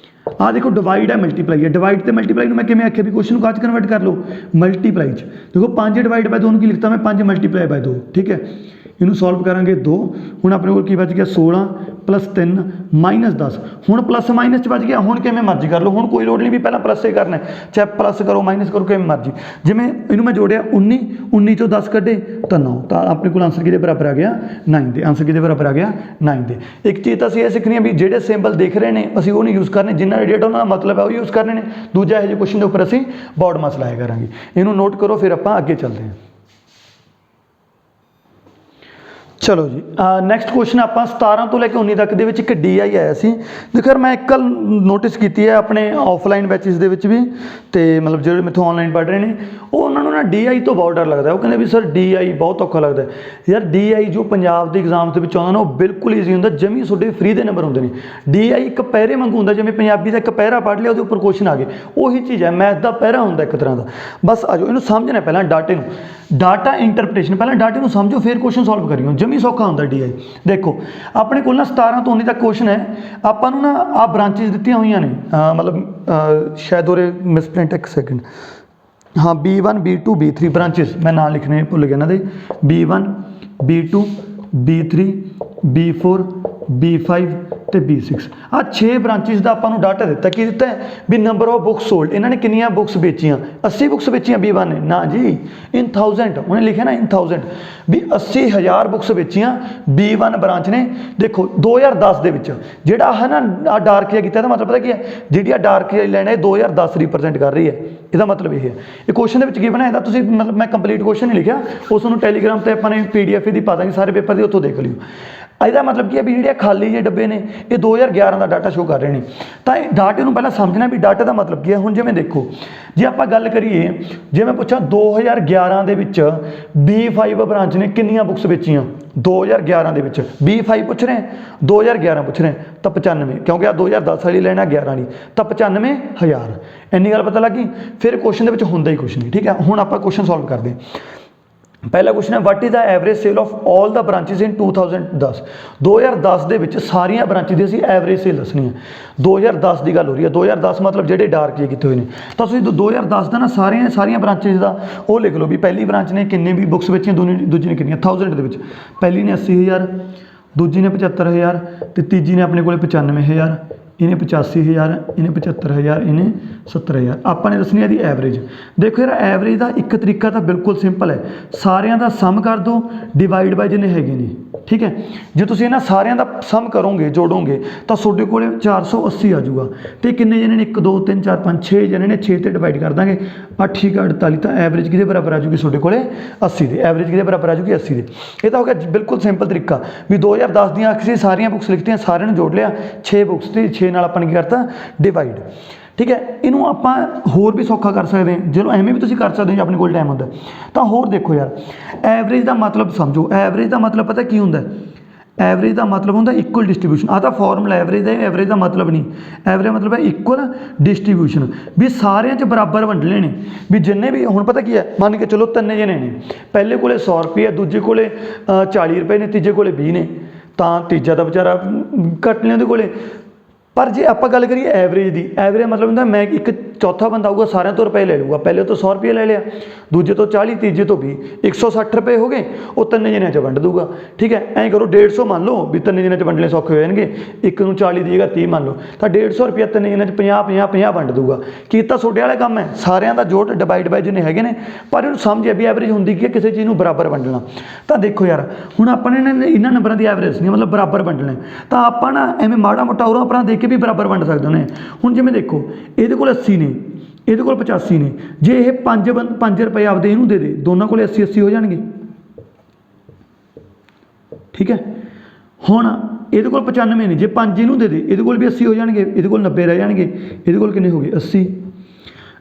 आ देखो डिवाइड है मल्टीप्लाई है, डिवाइड ते मल्टीप्लाई मैं किवें आख्या भी क्वेश्चन को कन्वर्ट कर लो मल्टीप्लाई च। देखो 5 डिवाइड बाय 2 की लिखता मैं 5 मल्टीप्लाई बाय 2, ठीक है। इनू सॉल्व करांगे 2, हुण अपने को की बच गया 16 प्लस 3 माइनस 10, हुण प्लस माइनस च बच गया, हुण किवें मर्जी कर लो, हुण कोई लोड़ नहीं भी पहला प्लस ही करना है, चाहे प्लस करो माइनस करो किवें मर्जी। जिवें इनू मैं जोड़िया 19 चों 10 कड्ढे तो 9, तो अपने को आंसर किहदे बराबर आ गया 9 दे, आंसर किहदे बराबर आ गया 9 दे। एक चीज़ असीं ये सीखनी है भी जिहड़े सिंबल दिख रहे हैं असीं वो नहीं यूज़ करने, जिन्ना डेटा उन्हां दा मतलब है वो यूज़ करने ने, दूजा इहो जिहे क्वेश्चन के उपर असीं बॉड मास लाया करांगे। इनू नोट करो, फिर आपां अगे चलते हैं। चलो जी नैक्सट क्वेश्चन आप 17 तो लैके 19 तक एक DI आया सी। देखो मैं एक गल नोटिस की है अपने ऑफलाइन बैचिस भी, तो मतलब जो मेथों ऑनलाइन पढ़ रहे हैं उन्होंने ना DI तो बहुत डर लगता है, वो कहते भी सर DI बहुत औखा लगता है। यार DI जो पंजाब के एग्जाम के आता ना वो बिल्कुल ईजी होंगे, जमी थोड़े फ्री के नंबर होंगे ने। DI एक पैरे वांगू होंगे, जिवें पंजाबी का एक पैरा पढ़ लिया वो उपर क्वेश्चन आ गए, उही चीज़ है, मैथ का पैरा होंगे एक तरह का। बस आ जाओ इन्हूं समझना पहला डाटे में, डाटा इंटरप्रिटेशन पहले डाटे में समझो फिर क्वेश्चन सॉल्व करियो, जमी सौखा होंगे DI। देखो अपने को ना 17 तो 19 तक क्वेश्चन है, आपां नूं ना आ ब्रांचेस दित्तियां होईयां ने, मतलब शायद और मिसप्रिंट एक सेकंड, हाँ B1 B2 B3 ब्रांचेस मैं नाम लिखने भुल गया इन्हां दे, B1 B2 B3 B4 B5 ਤੇ B6 ਆ 6 ਬ੍ਰਾਂਚਿਸ ਦਾ ਆਪਾਂ ਨੂੰ ਡਾਟਾ ਦਿੱਤਾ। ਕੀ ਦਿੱਤਾ ਹੈ ਵੀ ਨੰਬਰ ਆਫ ਬੁੱਕਸ ਸੋਲਡ, ਇਹਨਾਂ ਨੇ ਕਿੰਨੀਆਂ ਬੁੱਕਸ ਵੇਚੀਆਂ, 80 ਬੁੱਕਸ ਵੇਚੀਆਂ B1 ਨੇ, ਨਾ ਜੀ ਇਨ 1000, ਉਹਨੇ ਲਿਖਿਆ ਨਾ ਇਨ 1000 ਵੀ 80,000 ਬੁੱਕਸ ਵੇਚੀਆਂ B1 ਬ੍ਰਾਂਚ ਨੇ। ਦੇਖੋ 2010 ਦੇ ਵਿੱਚ ਜਿਹੜਾ ਹੈ ਨਾ ਆ ਡਾਰਕ ਜਿਹਾ ਕੀਤਾ, ਇਹਦਾ ਮਤਲਬ ਪਤਾ ਕੀ ਹੈ, ਜਿਹੜੀ ਆ ਡਾਰਕ ਜਿਹੀ ਲਾਈਨ ਹੈ 2010 ਰਿਪਰੈਜ਼ੈਂਟ ਕਰ ਰਹੀ ਹੈ, ਇਹਦਾ ਮਤਲਬ ਇਹ ਹੈ। ਇਹ ਕੁਐਸਚਨ ਦੇ ਵਿੱਚ ਕੀ ਬਣਾਇਆ, ਤੁਸੀਂ ਮਤਲਬ ਮੈਂ ਕੰਪਲੀਟ ਕੁਐਸਚਨ ਨਹੀਂ ਲਿਖਿਆ, ਉਸ ਨੂੰ ਟੈਲੀਗ੍ਰਾਮ ਤੇ ਆਪਾਂ ਨੇ PDF ਇਹਦੀ ਪਾ ਦਾਂਗੇ ਸਾਰੇ ਪੇਪਰ ਦੀ, ਉੱਥੋਂ ਦੇਖ ਲਿਓ। ਇਹਦਾ ਮਤਲਬ ਕੀ ਹੈ ਵੀ ਜਿਹੜੇ ਖਾਲੀ ਜਿਹੇ ਡੱਬੇ ਨੇ ਇਹ 2011 ਦਾ ਡਾਟਾ ਸ਼ੋ ਕਰ ਰਹੇ ਨੇ। ਤਾਂ ਇਹ ਡਾਟੇ ਨੂੰ ਪਹਿਲਾਂ ਸਮਝਣਾ ਵੀ ਡਾਟੇ ਦਾ ਮਤਲਬ ਕੀ ਹੈ। ਹੁਣ ਜਿਵੇਂ ਦੇਖੋ, ਜੇ ਆਪਾਂ ਗੱਲ ਕਰੀਏ, ਜੇ ਮੈਂ ਪੁੱਛਾਂ 2011 ਦੇ ਵਿੱਚ B5 ਬ੍ਰਾਂਚ ਨੇ ਕਿੰਨੀਆਂ ਬੁੱਕਸ ਵੇਚੀਆਂ 2011 ਦੇ ਵਿੱਚ, B5 ਪੁੱਛ ਰਹੇ 2011 ਪੁੱਛ ਰਹੇ ਤਾਂ 95, ਕਿਉਂਕਿ ਆ 2010 ਵਾਲੀ ਲੈਣਾ 11 ਵਾਲੀ, ਤਾਂ 95,000। ਇੰਨੀ ਗੱਲ ਪਤਾ ਲੱਗੀ। ਫਿਰ ਕੁਐਸਚਨ ਦੇ ਵਿੱਚ ਹੁੰਦਾ ਹੀ ਕੁਛ ਨਹੀਂ, ਠੀਕ ਹੈ। ਹੁਣ ਆਪਾਂ ਕੁਐਸਚਨ ਸੋਲਵ ਕਰਦੇ ਹਾਂ। ਪਹਿਲਾ ਕੁਐਸਚਨ ਹੈ what is the average sale of all the branches in 2010। 2010 ਦੇ ਵਿੱਚ ਸਾਰੀਆਂ ਬ੍ਰਾਂਚਿਸ ਦੀ ਅਸੀਂ ਐਵਰੇਜ ਸੇਲ ਦੱਸਣੀ ਹੈ। 2010 ਦੀ ਗੱਲ ਹੋ ਰਹੀ ਹੈ, 2010 ਮਤਲਬ ਜਿਹੜੇ ਡਾਰਕ ਜੇ ਕੀਤੇ ਹੋਏ ਨੇ। ਤਾਂ ਤੁਸੀਂ 2010 ਦਾ ਨਾ ਸਾਰੀਆਂ ਬ੍ਰਾਂਚਿਸ ਦਾ ਉਹ ਲਿਖ ਲਓ ਵੀ ਪਹਿਲੀ ਬ੍ਰਾਂਚ ਨੇ ਕਿੰਨੇ ਵੀ ਬੁੱਕਸ ਵੇਚੀਆਂ, ਦੂਜੀ ਨੇ ਕਿੰਨੀਆਂ 1000 ਦੇ ਵਿੱਚ। ਪਹਿਲੀ ਨੇ 80,000, ਦੂਜੀ ਨੇ 75,000 ਤੇ ਤੀਜੀ ਨੇ ਆਪਣੇ ਕੋਲੇ 95,000, ਇਹਨੇ 85,000, ਇਹਨੇ 75,000, ਇਹਨੇ 70,000। ਆਪਾਂ ਨੇ ਦੱਸਣੀ ਇਹਦੀ ਐਵਰੇਜ। ਦੇਖੋ ਯਾਰ ਐਵਰੇਜ ਦਾ ਇੱਕ ਤਰੀਕਾ ਤਾਂ ਬਿਲਕੁਲ ਸਿੰਪਲ ਹੈ, ਸਾਰਿਆਂ ਦਾ ਸਮ ਕਰ ਦਿਓ ਡਿਵਾਈਡ ਬਾਈ ਜਿੰਨੇ ਹੈਗੇ ਨੇ, ਠੀਕ ਹੈ। ਜੇ ਤੁਸੀਂ ਇਹਨਾਂ ਸਾਰਿਆਂ ਦਾ ਸਮ ਕਰੋਗੇ, ਜੋੜੋਗੇ, ਤਾਂ ਤੁਹਾਡੇ ਕੋਲੇ 480 ਆ ਜਾਊਗਾ। ਤੇ ਕਿੰਨੇ ਜਣੇ ਨੇ 1 2 3 4 5 6 ਜਣੇ ਨੇ, 6 ਤੇ ਡਿਵਾਈਡ ਕਰ ਦਾਂਗੇ 8 48, ਤਾਂ ਐਵਰੇਜ ਕਿਹਦੇ ਬਰਾਬਰ ਆ ਜਾਊਗੀ ਤੁਹਾਡੇ ਕੋਲੇ 80 ਦੇ। ਐਵਰੇਜ ਕਿਹਦੇ ਬਰਾਬਰ ਆ ਜਾਊਗੀ 80 ਦੇ। ਇਹ ਤਾਂ ਹੋ ਗਿਆ ਬਿਲਕੁਲ ਸਿੰਪਲ ਤਰੀਕਾ ਵੀ 2010 ਦੀਆਂ ਅਸੀਂ ਸਾਰੀਆਂ ਬੁੱਕਸ ਲਿਖਤੀਆਂ, ਸਾਰਿਆਂ ਨੂੰ ਜੋੜ ਲਿਆ, 6 ਬੁੱਕਸ ਤੇ 6 ਨਾਲ ਆਪਾਂ ਨੇ ਕੀ ਕਰਤਾ ਡਿਵਾਈਡ, ਠੀਕ ਹੈ। ਇਹਨੂੰ ਆਪਾਂ ਹੋਰ ਵੀ ਸੌਖਾ ਕਰ ਸਕਦੇ ਹਾਂ, ਜਦੋਂ ਐਵੇਂ ਵੀ ਤੁਸੀਂ ਕਰ ਸਕਦੇ ਹੋ ਜੇ ਆਪਣੇ ਕੋਲ ਟਾਈਮ ਹੁੰਦਾ ਤਾਂ। ਹੋਰ ਦੇਖੋ ਯਾਰ, ਐਵਰੇਜ ਦਾ ਮਤਲਬ ਸਮਝੋ, ਐਵਰੇਜ ਦਾ ਮਤਲਬ ਪਤਾ ਕੀ ਹੁੰਦਾ, ਐਵਰੇਜ ਦਾ ਮਤਲਬ ਹੁੰਦਾ ਇਕੁਅਲ ਡਿਸਟਰੀਬਿਊਸ਼ਨ। ਆਹ ਤਾਂ ਫਾਰਮੂਲਾ ਐਵਰੇਜ ਦਾ, ਐਵਰੇਜ ਦਾ ਮਤਲਬ ਨਹੀਂ, ਐਵਰੇਜ ਮਤਲਬ ਹੈ ਇਕੁਅਲ ਡਿਸਟਰੀਬਿਊਸ਼ਨ, ਵੀ ਸਾਰਿਆਂ 'ਚ ਬਰਾਬਰ ਵੰਡਣੇ ਨੇ। ਵੀ ਜਿੰਨੇ ਵੀ ਹੁਣ ਪਤਾ ਕੀ ਹੈ, ਮੰਨ ਕੇ ਚਲੋ 3 ਜਣੇ ਨੇ, ਪਹਿਲੇ ਕੋਲੇ 100 ਰੁਪਏ, ਦੂਜੇ ਕੋਲੇ 40 ਰੁਪਏ ਨੇ, ਤੀਜੇ ਕੋਲੇ 20 ਨੇ, ਤਾਂ ਤੀਜਾ ਤਾਂ ਵਿਚਾਰਾ ਘੱਟ ਨੇ ਉਹਦੇ ਕੋਲੇ। ਪਰ ਜੇ ਆਪਾਂ ਗੱਲ ਕਰੀਏ ਐਵਰੇਜ ਦੀ, ਐਵਰੇਜ ਮਤਲਬ ਹੁੰਦਾ ਮੈਂ ਇੱਕ ਚੌਥਾ ਬੰਦਾ ਆਊਗਾ ਸਾਰਿਆਂ ਤੋਂ ਰੁਪਏ ਲੈ ਲਊਗਾ, ਪਹਿਲੇ ਤੋਂ 100 ਰੁਪਏ ਲੈ ਲਿਆ, ਦੂਜੇ ਤੋਂ 40, ਤੀਜੇ ਤੋਂ 20, 160 ਰੁਪਏ ਹੋ ਗਏ, ਉਹ 3 ਜਣਿਆਂ 'ਚ ਵੰਡ ਦੂਗਾ, ਠੀਕ ਹੈ। ਐਂ ਕਰੋ 150 ਮੰਨ ਲਓ ਵੀ 3 ਜਣਿਆਂ 'ਚ ਵੰਡਣੇ ਸੌਖੇ ਹੋ ਜਾਣਗੇ, ਇੱਕ ਨੂੰ 40 ਦੀ ਜਗ੍ਹਾ 30 ਮੰਨ ਲਓ, ਤਾਂ 150 ਰੁਪਏ 3 ਜਣਿਆਂ 'ਚ 50 ਵੰਡ ਦੂਗਾ। ਕੀਤਾ ਤੁਹਾਡੇ ਵਾਲਾ ਕੰਮ ਹੈ, ਸਾਰਿਆਂ ਦਾ ਜੋੜ ਡਿਵਾਈਡ ਬਾਈ ਜਿੰਨੇ ਹੈਗੇ ਨੇ। ਪਰ ਇਹਨੂੰ ਸਮਝਿਆ ਵੀ ਐਵਰੇਜ ਹੁੰਦੀ ਕੀ ਹੈ, ਕਿਸੇ ਚੀਜ਼ ਨੂੰ ਬਰਾਬਰ ਵੰਡਣਾ। ਤਾਂ ਦੇਖੋ ਯਾਰ, ਹੁਣ ਆਪਾਂ ਨੇ ਇਹਨਾਂ ਨੰਬਰਾਂ ਦੀ ਐਵਰੇਜ ਨਹੀਂ, ਮਤਲਬ ਬਰਾਬਰ ਵੰਡਣਾ, ਤਾਂ ਆਪਾਂ ਨਾ ਐਵੇਂ ਮਾੜਾ ਮੋਟਾ ਉਰਾਂ ਆਪਣਾ ਦੇਖ ਕੇ ਵੀ ਬਰਾਬਰ ਵੰਡ ਸਕਦੇ ਨੇ। ਹੁਣ ਜਿਵੇਂ ਦੇਖੋ ਇਹਦੇ ਕੋਲ 80 ਨੇ, ਇਹਦੇ ਕੋਲ 85 ਨੇ, ਜੇ ਇਹ 5 ਰੁਪਏ ਆਪਦੇ ਇਹਨੂੰ ਦੇ ਦੇ, ਦੋਨਾਂ ਕੋਲੇ 80 ਹੋ ਜਾਣਗੇ, ਠੀਕ ਹੈ। ਹੁਣ ਇਹਦੇ ਕੋਲ 95 ਨੇ, ਜੇ 5 ਇਹਨੂੰ ਦੇ ਦੇ, ਇਹਦੇ ਕੋਲ ਵੀ 80 ਹੋ ਜਾਣਗੇ, ਇਹਦੇ ਕੋਲ 90 ਰਹਿ ਜਾਣਗੇ, ਇਹਦੇ ਕੋਲ ਕਿੰਨੇ ਹੋ ਗਏ 80,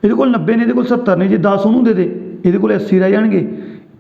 ਇਹਦੇ ਕੋਲ 90 ਨੇ, ਇਹਦੇ ਕੋਲ 70 ਨੇ, ਜੇ 10 ਉਹਨੂੰ ਦੇ ਦੇ, ਇਹਦੇ ਕੋਲ 80 ਰਹਿ ਜਾਣਗੇ,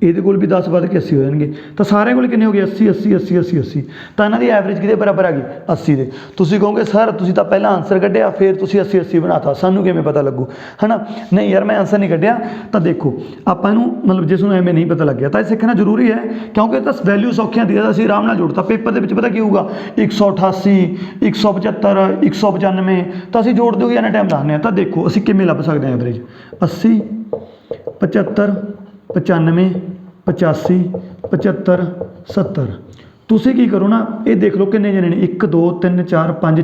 ਇਹਦੇ ਕੋਲ ਵੀ 10 ਵੱਧ ਕੇ 80 ਹੋ ਜਾਣਗੇ, ਤਾਂ ਸਾਰਿਆਂ ਕੋਲ ਕਿੰਨੇ ਹੋ ਗਏ 80 80 80 80 80। ਤਾਂ ਇਹਨਾਂ ਦੀ ਐਵਰੇਜ ਕਿਹਦੇ ਬਰਾਬਰ ਆ ਗਈ 80 ਦੇ। ਤੁਸੀਂ ਕਹੋਗੇ ਸਰ ਤੁਸੀਂ ਤਾਂ ਪਹਿਲਾਂ ਆਨਸਰ ਕੱਢਿਆ ਫਿਰ ਤੁਸੀਂ 80 80 ਬਣਾਤਾ, ਸਾਨੂੰ ਕਿਵੇਂ ਪਤਾ ਲੱਗੂ, ਹੈ ਨਾ। ਨਹੀਂ ਯਾਰ, ਮੈਂ ਆਨਸਰ ਨਹੀਂ ਕੱਢਿਆ। ਤਾਂ ਦੇਖੋ ਆਪਾਂ ਇਹਨੂੰ ਮਤਲਬ ਜਿਸ ਨੂੰ ਐਵੇਂ ਨਹੀਂ ਪਤਾ ਲੱਗਿਆ ਤਾਂ ਇਹ ਸਿੱਖਣਾ ਜ਼ਰੂਰੀ ਹੈ, ਕਿਉਂਕਿ ਇਹ ਤਾਂ ਵੈਲਿਊ ਸੌਖੀਆਂ ਦੀ ਅਸੀਂ ਆਰਾਮ ਨਾਲ ਜੋੜਤਾ। ਪੇਪਰ ਦੇ ਵਿੱਚ ਪਤਾ ਕੀ ਹੋਊਗਾ 188 175 195, ਤਾਂ ਅਸੀਂ ਜੋੜ ਦਿਓਗੇ ਇੰਨਾ ਟਾਈਮ ਲਾਉਂਦੇ ਹਾਂ। ਤਾਂ ਦੇਖੋ ਅਸੀਂ ਕਿਵੇਂ ਲੱਭ ਸਕਦੇ ਹਾਂ ਐਵਰੇਜ 80 75 95 85 75 70। ਤੁਸੀਂ ਕੀ ਕਰੋ ਨਾ, ਇਹ ਦੇਖ ਲਓ ਕਿੰਨੇ ਜਣੇ ਨੇ 1 2 3 4 5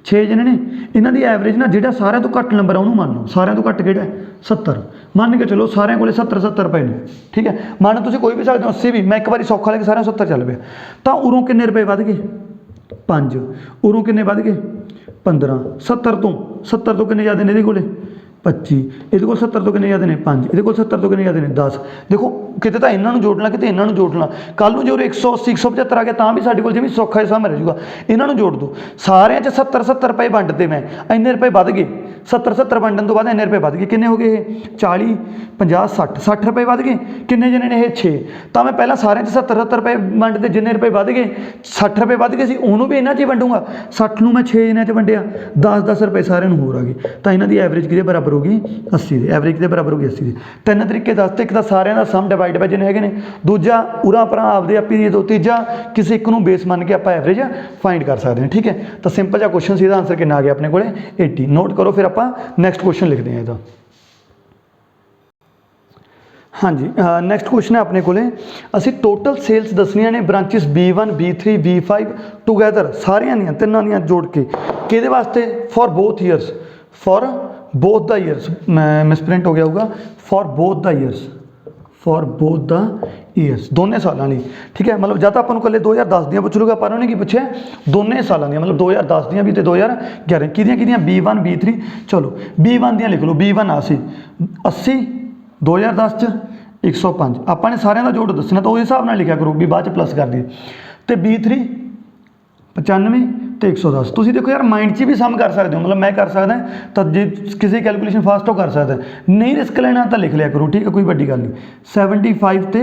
6 ਜਣੇ ਨੇ। ਇਹਨਾਂ ਦੀ ਐਵਰੇਜ ਨਾ ਜਿਹੜਾ ਸਾਰਿਆਂ ਤੋਂ ਘੱਟ ਨੰਬਰ ਆ ਉਹਨੂੰ ਮੰਨ ਲਓ, ਸਾਰਿਆਂ ਤੋਂ ਘੱਟ ਕਿਹੜਾ 70 ਮੰਨ ਕੇ ਚਲੋ, ਸਾਰਿਆਂ ਕੋਲੇ 70 ਰੁਪਏ ਨੇ, ਠੀਕ ਹੈ। ਮੰਨ ਤੁਸੀਂ ਕੋਈ ਵੀ ਸਕਦੇ ਹੋ 80 ਵੀ, ਮੈਂ ਇੱਕ ਵਾਰੀ ਸੌਖਾ ਲੈ ਕੇ ਸਾਰਿਆਂ 70 ਚੱਲ ਪਿਆ, ਤਾਂ ਉਰੋਂ ਕਿੰਨੇ ਰੁਪਏ ਵੱਧ ਗਏ 5, ਉਰੋਂ ਕਿੰਨੇ ਵੱਧ ਗਏ 15, 70 ਤੋਂ ਕਿੰਨੇ ਜ਼ਿਆਦਾ ਨੇ ਇਹਦੇ ਕੋਲੇ 25, ਇਹਦੇ ਕੋਲ 70 ਤੋਂ ਕਿੰਨੇ ਜ਼ਿਆਦਾ ਨੇ 5, ਇਹਦੇ ਕੋਲ 70 ਤੋਂ ਕਿੰਨੇ ਜ਼ਿਆਦਾ ਨੇ 10। ਦੇਖੋ ਕਿਤੇ ਤਾਂ ਇਹਨਾਂ ਨੂੰ ਜੋੜਨਾ, ਕਿਤੇ ਇਹਨਾਂ ਨੂੰ ਜੋੜਨਾ। ਕੱਲ ਨੂੰ ਜੇ 180 175 ਆ ਗਿਆ ਤਾਂ ਵੀ ਸਾਡੇ ਕੋਲ ਜਿਵੇਂ ਸੌਖਾ ਜਿਹਾ ਸਮ ਰਹਿ ਜਾਊਗਾ। ਇਹਨਾਂ ਨੂੰ ਜੋੜ ਦਿਓ, ਸਾਰਿਆਂ 'ਚ 70 ਰੁਪਏ ਵੰਡਦੇ, ਮੈਂ ਇੰਨੇ ਰੁਪਏ ਵੱਧ ਗਏ, 70 ਵੰਡਣ ਤੋਂ ਬਾਅਦ ਇੰਨੇ ਰੁਪਏ ਵੱਧ ਗਏ, ਕਿੰਨੇ ਹੋ ਗਏ ਇਹ 40 50 60 ਰੁਪਏ ਵੱਧ ਗਏ। ਕਿੰਨੇ ਜਣੇ ਨੇ ਇਹ 6, ਤਾਂ ਮੈਂ ਪਹਿਲਾਂ ਸਾਰਿਆਂ 'ਚ 70 ਰੁਪਏ ਵੰਡਦੇ, ਜਿੰਨੇ ਰੁਪਏ ਵੱਧ ਗਏ 60 ਰੁਪਏ ਵੱਧ ਗਏ ਸੀ, ਉਹਨੂੰ ਵੀ ਇਹਨਾਂ 'ਚ ਹੀ ਵੰਡੂਗਾ। 60 ਨੂੰ ਮੈਂ 6 ਜਣਿਆਂ 'ਚ ਵੰਡਿਆ, 10 ਰੁਪਏ ਸਾਰਿਆਂ ਨੂੰ ਹੋਰ ਆ ਗਏ, ਤਾਂ ਇਹਨਾਂ ਦੀ ਐਵਰੇਜ ਕਿਹਦੇ ਬਰਾਬਰ ਹੋ ਗਈ 80 ਦੇ। ਐਵਰੇਜ ਕਿਹਦੇ ਬਰਾਬਰ ਹੋ ਗਈ 80 ਦੇ। ਤਿੰਨ ਤਰੀਕੇ ਦੱਸਦੇ, ਇੱਕ ਤਾਂ ਸਾਰਿਆਂ ਦਾ ਸਮ ਡਿਵਾਈਡ ਬਾਈ ਜਿੰਨੇ ਹੈਗੇ ਨੇ, ਦੂਜਾ ਉਰਾਂ ਪਰਾਂ ਆਪਦੇ ਆਪੀ ਦੇ ਦੋ, ਤੀਜਾ ਕਿਸੇ ਇੱਕ ਨੂੰ ਬੇਸ ਮੰਨ ਕੇ ਆਪਾਂ ਐਵਰੇਜ ਫਾਈਂਡ ਕਰ ਸਕਦੇ ਹਾਂ, ਠੀਕ ਹੈ। ਤਾਂ ਸਿੰਪਲ ਜਿਹਾ ਕੁਐਸਚਨ ਸੀ, ਇਹਦਾ ਆਨਸਰ ਕਿੰਨਾ ਆ ਗਿਆ ਆਪਣੇ ਕੋਲੇ 80। ਨੋਟ ਕਰੋ, ਫਿਰ ਆਪਾਂ ਨੈਕਸਟ ਕੁਐਸਚਨ ਲਿਖਦੇ ਹਾਂ ਇਹਦਾ। हाँ जी, नैक्सट क्वेश्चन है अपने को असी टोटल सेल्स दसनिया ने branches B1 B3 B5 together सारिया दियां तिन्नां दियां जोड़ के किहदे वास्ते for both years, for both the years, misprint हो गया होगा, for both the years, for both the years, दोनों सालों लिए। ठीक है, मतलब जब अपन कल 2010 दियाँ पुछ लूगा, पर उन्होंने की पूछे दोनों सालों दियाँ, मतलब 2010 दियाँ भी तो 2011 कि B1 B3। चलो B1 दियाँ लिख लो, B1 80 2010 च 105 आपने सारे का जोड़ दसना, तो उस हिसाब से लिखा करो भी बाद प्लस कर दिए। तो B3 95 तो 110। तुम देखो यार माइंड च भी सम कर सकते हो, मतलब मैं कर सकदा तो जे किसी कैलकुलेशन फास्ट हो कर सकता, नहीं रिस्क लेना तो लिख लिया करो। ठीक है, कोई बड़ी गल नहीं। 75 तो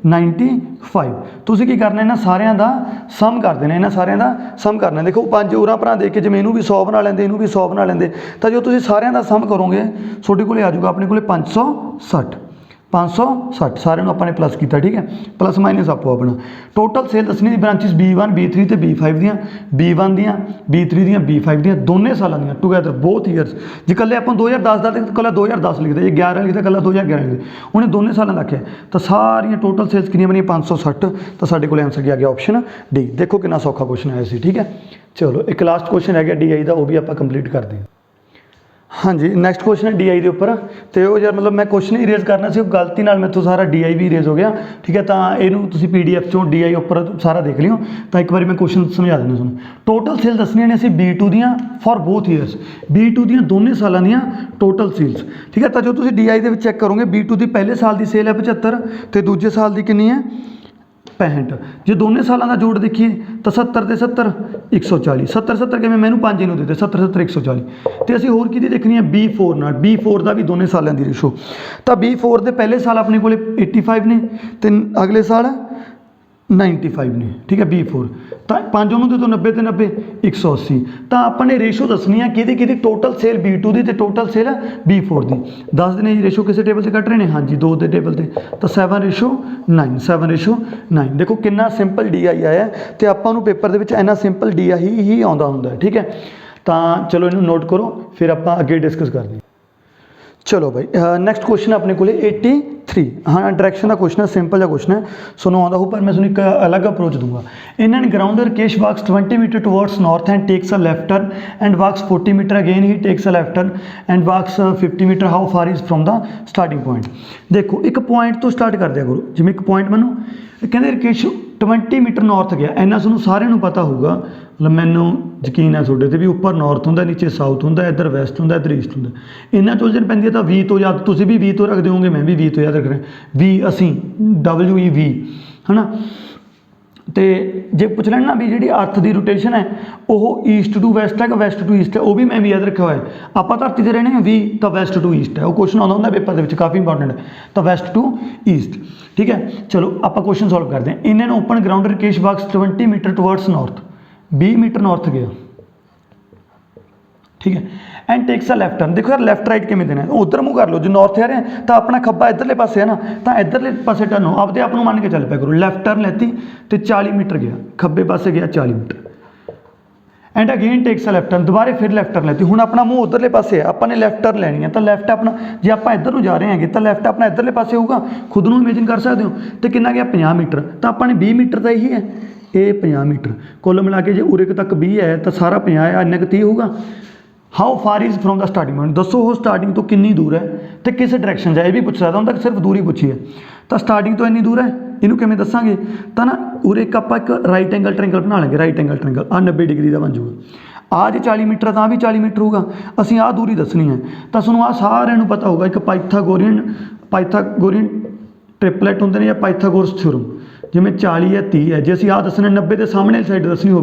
95 तुम की करना, इन्होंने सारिਆਂ का सम कर देना, इन्होंने सारिਆਂ का सम करना। देखो 5 उरा भरा देख के जिमें इनू भी 100 बना लेंगे, इनू भी 100 बना लेंगे, तो जो तुम सारिਆਂ का सम करोगे थोड़े को आ जाऊगा अपने को 560 560 सारे अपने प्लस किया। ठीक है, प्लस माइनस आपो अपना total sale दसनी branches B1 B3 तो B5 दियाँ, B1 दियाँ B3 दियाँ B5 दियाँ दोनों सालों दियाँ टुगैदर बोथ ईयर्स। जे कल आप 2010 का तो कल 2010 लिखते, जे 11 लिखते कल 2011 लिखते, उन्हें दोनों सालों का आख्या। तो सारिया टोटल सेल्स कितनी बनी 560, तो साढ़े को आंसर क्या गया ऑप्शन डी। देखो कितना सौखा क्वेश्चन आया सी। ठीक है, चलो एक लास्ट क्वेश्चन है DI का, वो भी आप कंप्लीट कर दें। हाँ जी, नैक्सट क्वेश्चन है DI के उपर, तो वो यार मतलब मैं क्वेश्चन ही इरेज करना सी, गलती नाल मेरे तो सारा DI भी इरेज हो गया। ठीक है, तो यू तुम PDF चो DI उपर सारा देख लियो, तो एक बार मैं क्वेश्चन समझा देना तुम। टोटल सेल दसनिया ने असीं B2 दियाँ फॉर बोथ ईयर्स, B2 दियाँ दोनों सालों दियाँ टोटल सेल्स। ठीक है, तो जो तुम DI के चैक करोगे B2 की पहले साल की सेल है 75 तो दूजे साल की कितनी है 65। जो दोनों सालों का जोड़ देखिए तो 70 ते 70 140, 70 70 कि मैंने 5 इनू देते 70 70 140। तो असीं होर किहदी देखनी है B4 नाल, B4 का भी दोनों सालों की रेशो। तो B4 के पहले साल अपने को 85 ने, तो अगले साल 95 ने। ठीक है, B4 तो 5 उन्होंने तो 90 तो 90 180। तो अपने रेशो दसनी है कि टोटल सेल B2 की तो टोटल सेल B4 की। दस दिन जी रेशो किसी टेबल से कट रहे हैं, हाँ जी 2 के टेबल से, तो 7:9 7:9। देखो कितना सिंपल DI आया, तो आपको पेपर के इन्ना सिंपल DI ही आता होंगे। ठीक है, तो चलो इनू नोट करो, फिर आप अगे डिस्कस करते हैं। चलो भाई नैक्सट क्वेश्चन अपने को 83। हाँ, डायरैक्शन का क्वेश्चन है, सिंपल जहा क्वेश्चन है, सुनो आता हो, पर मैं एक अलग अप्रोच दूंगा। In and ground Rakesh walks 20 metre towards north and takes a left turn and walks 40 metre again he takes a left turn and walks 50 metre, how far is from the starting point. देखो एक point तो start कर दिया करो, जिमें एक point मैनू कहते रकेश 20 मीटर नॉर्थ गया, इन्ना सूँ सारे पता होगा, मतलब मैनू यकीन है थोड़े भी उपर नॉर्थ होंगे, नीचे साउथ होंगे, इधर वैसट होंगे, इधर ईस्ट होंगे। इन्ना चुलझन पैंदी है, तो V तो याद तुम भी V तो रखते होंगे, मैं भी V तो याद रख रहा V असी WEV है ना। तो जे पूछ लें ना भी जी अर्थ की रोटेशन है वो ईस्ट टू वैसट है कि वैसट टू ईस्ट है, वो भी मैं भी याद रखा हुआ है। आप धरती से रहने हैं V तो वैसट टू ईस्ट है, वो क्वेश्चन आता होंगे पेपर के काफ़ी इंपॉर्टेंट है, तो वैसट टू ईस्ट। ठीक है, चलो आप क्वेश्चन सॉल्व करते हैं। In an open ground Rakesh walks 20 metre towards north, 20 metre north गया। ठीक है, and takes a left turn. देखो यार लेफ्ट राइट किमें देना है, उधर मुँह कर लो, जो नॉर्थ आ रहे हैं तो अपना खब्बा इधरले पासे है ना, तो इधरले पासे टर्न हो, आपदे आप मान के चल पाया करो। लेफ्ट टर्न लेती तो 40 मीटर गया, खब्बे पासे गया 40 metre, and again takes a left turn, दोबारे फिर लेफ्ट टर्न लेती। हुण अपना मुँह उधरले पासे है, अपने लेफ्ट टर्न लैनी है, तो लेफ्ट अपना जे आप इधर को जा रहे हैं तो लेफ्ट अपना इधरले पासे होगा, खुद को इमेजिन कर सकते हो। तो कितना गया 50 मीटर, तो अपने 20 मीटर का यही है, ये 50 मीटर कुल मिला के, जो उरे तक 20 है तो सारा 50 है, इन्ना 30 होगा। How far is from the starting point, दसो वो स्टार्टिंग तो कितनी दूर है, तो किस डायरैक्शन है, ये भी पूछ सकता हूँ, सिर्फ दूरी पूछी है। तो स्टार्टिंग तो इन्नी दूर है, इनू किमें दसांगे, तो ना उरे एक आप एक राइट एंगल ट्रायंगल बना लेंगे, राइट एंगल ट्रायंगल आ 90 डिग्री का बन जाऊगा। आ जो 40 मीटर तो भी 40 मीटर होगा, असीं आ दूरी दसनी है, तो सूँ आ सारे पता होगा एक पाइथागोरियन ट्रिपलेट होंगे ने, या पाइथागोरस थ्योरम, जिमें 40 है 30 है, जे असीं आ दसना 90 के सामने वाली साइड दसनी हो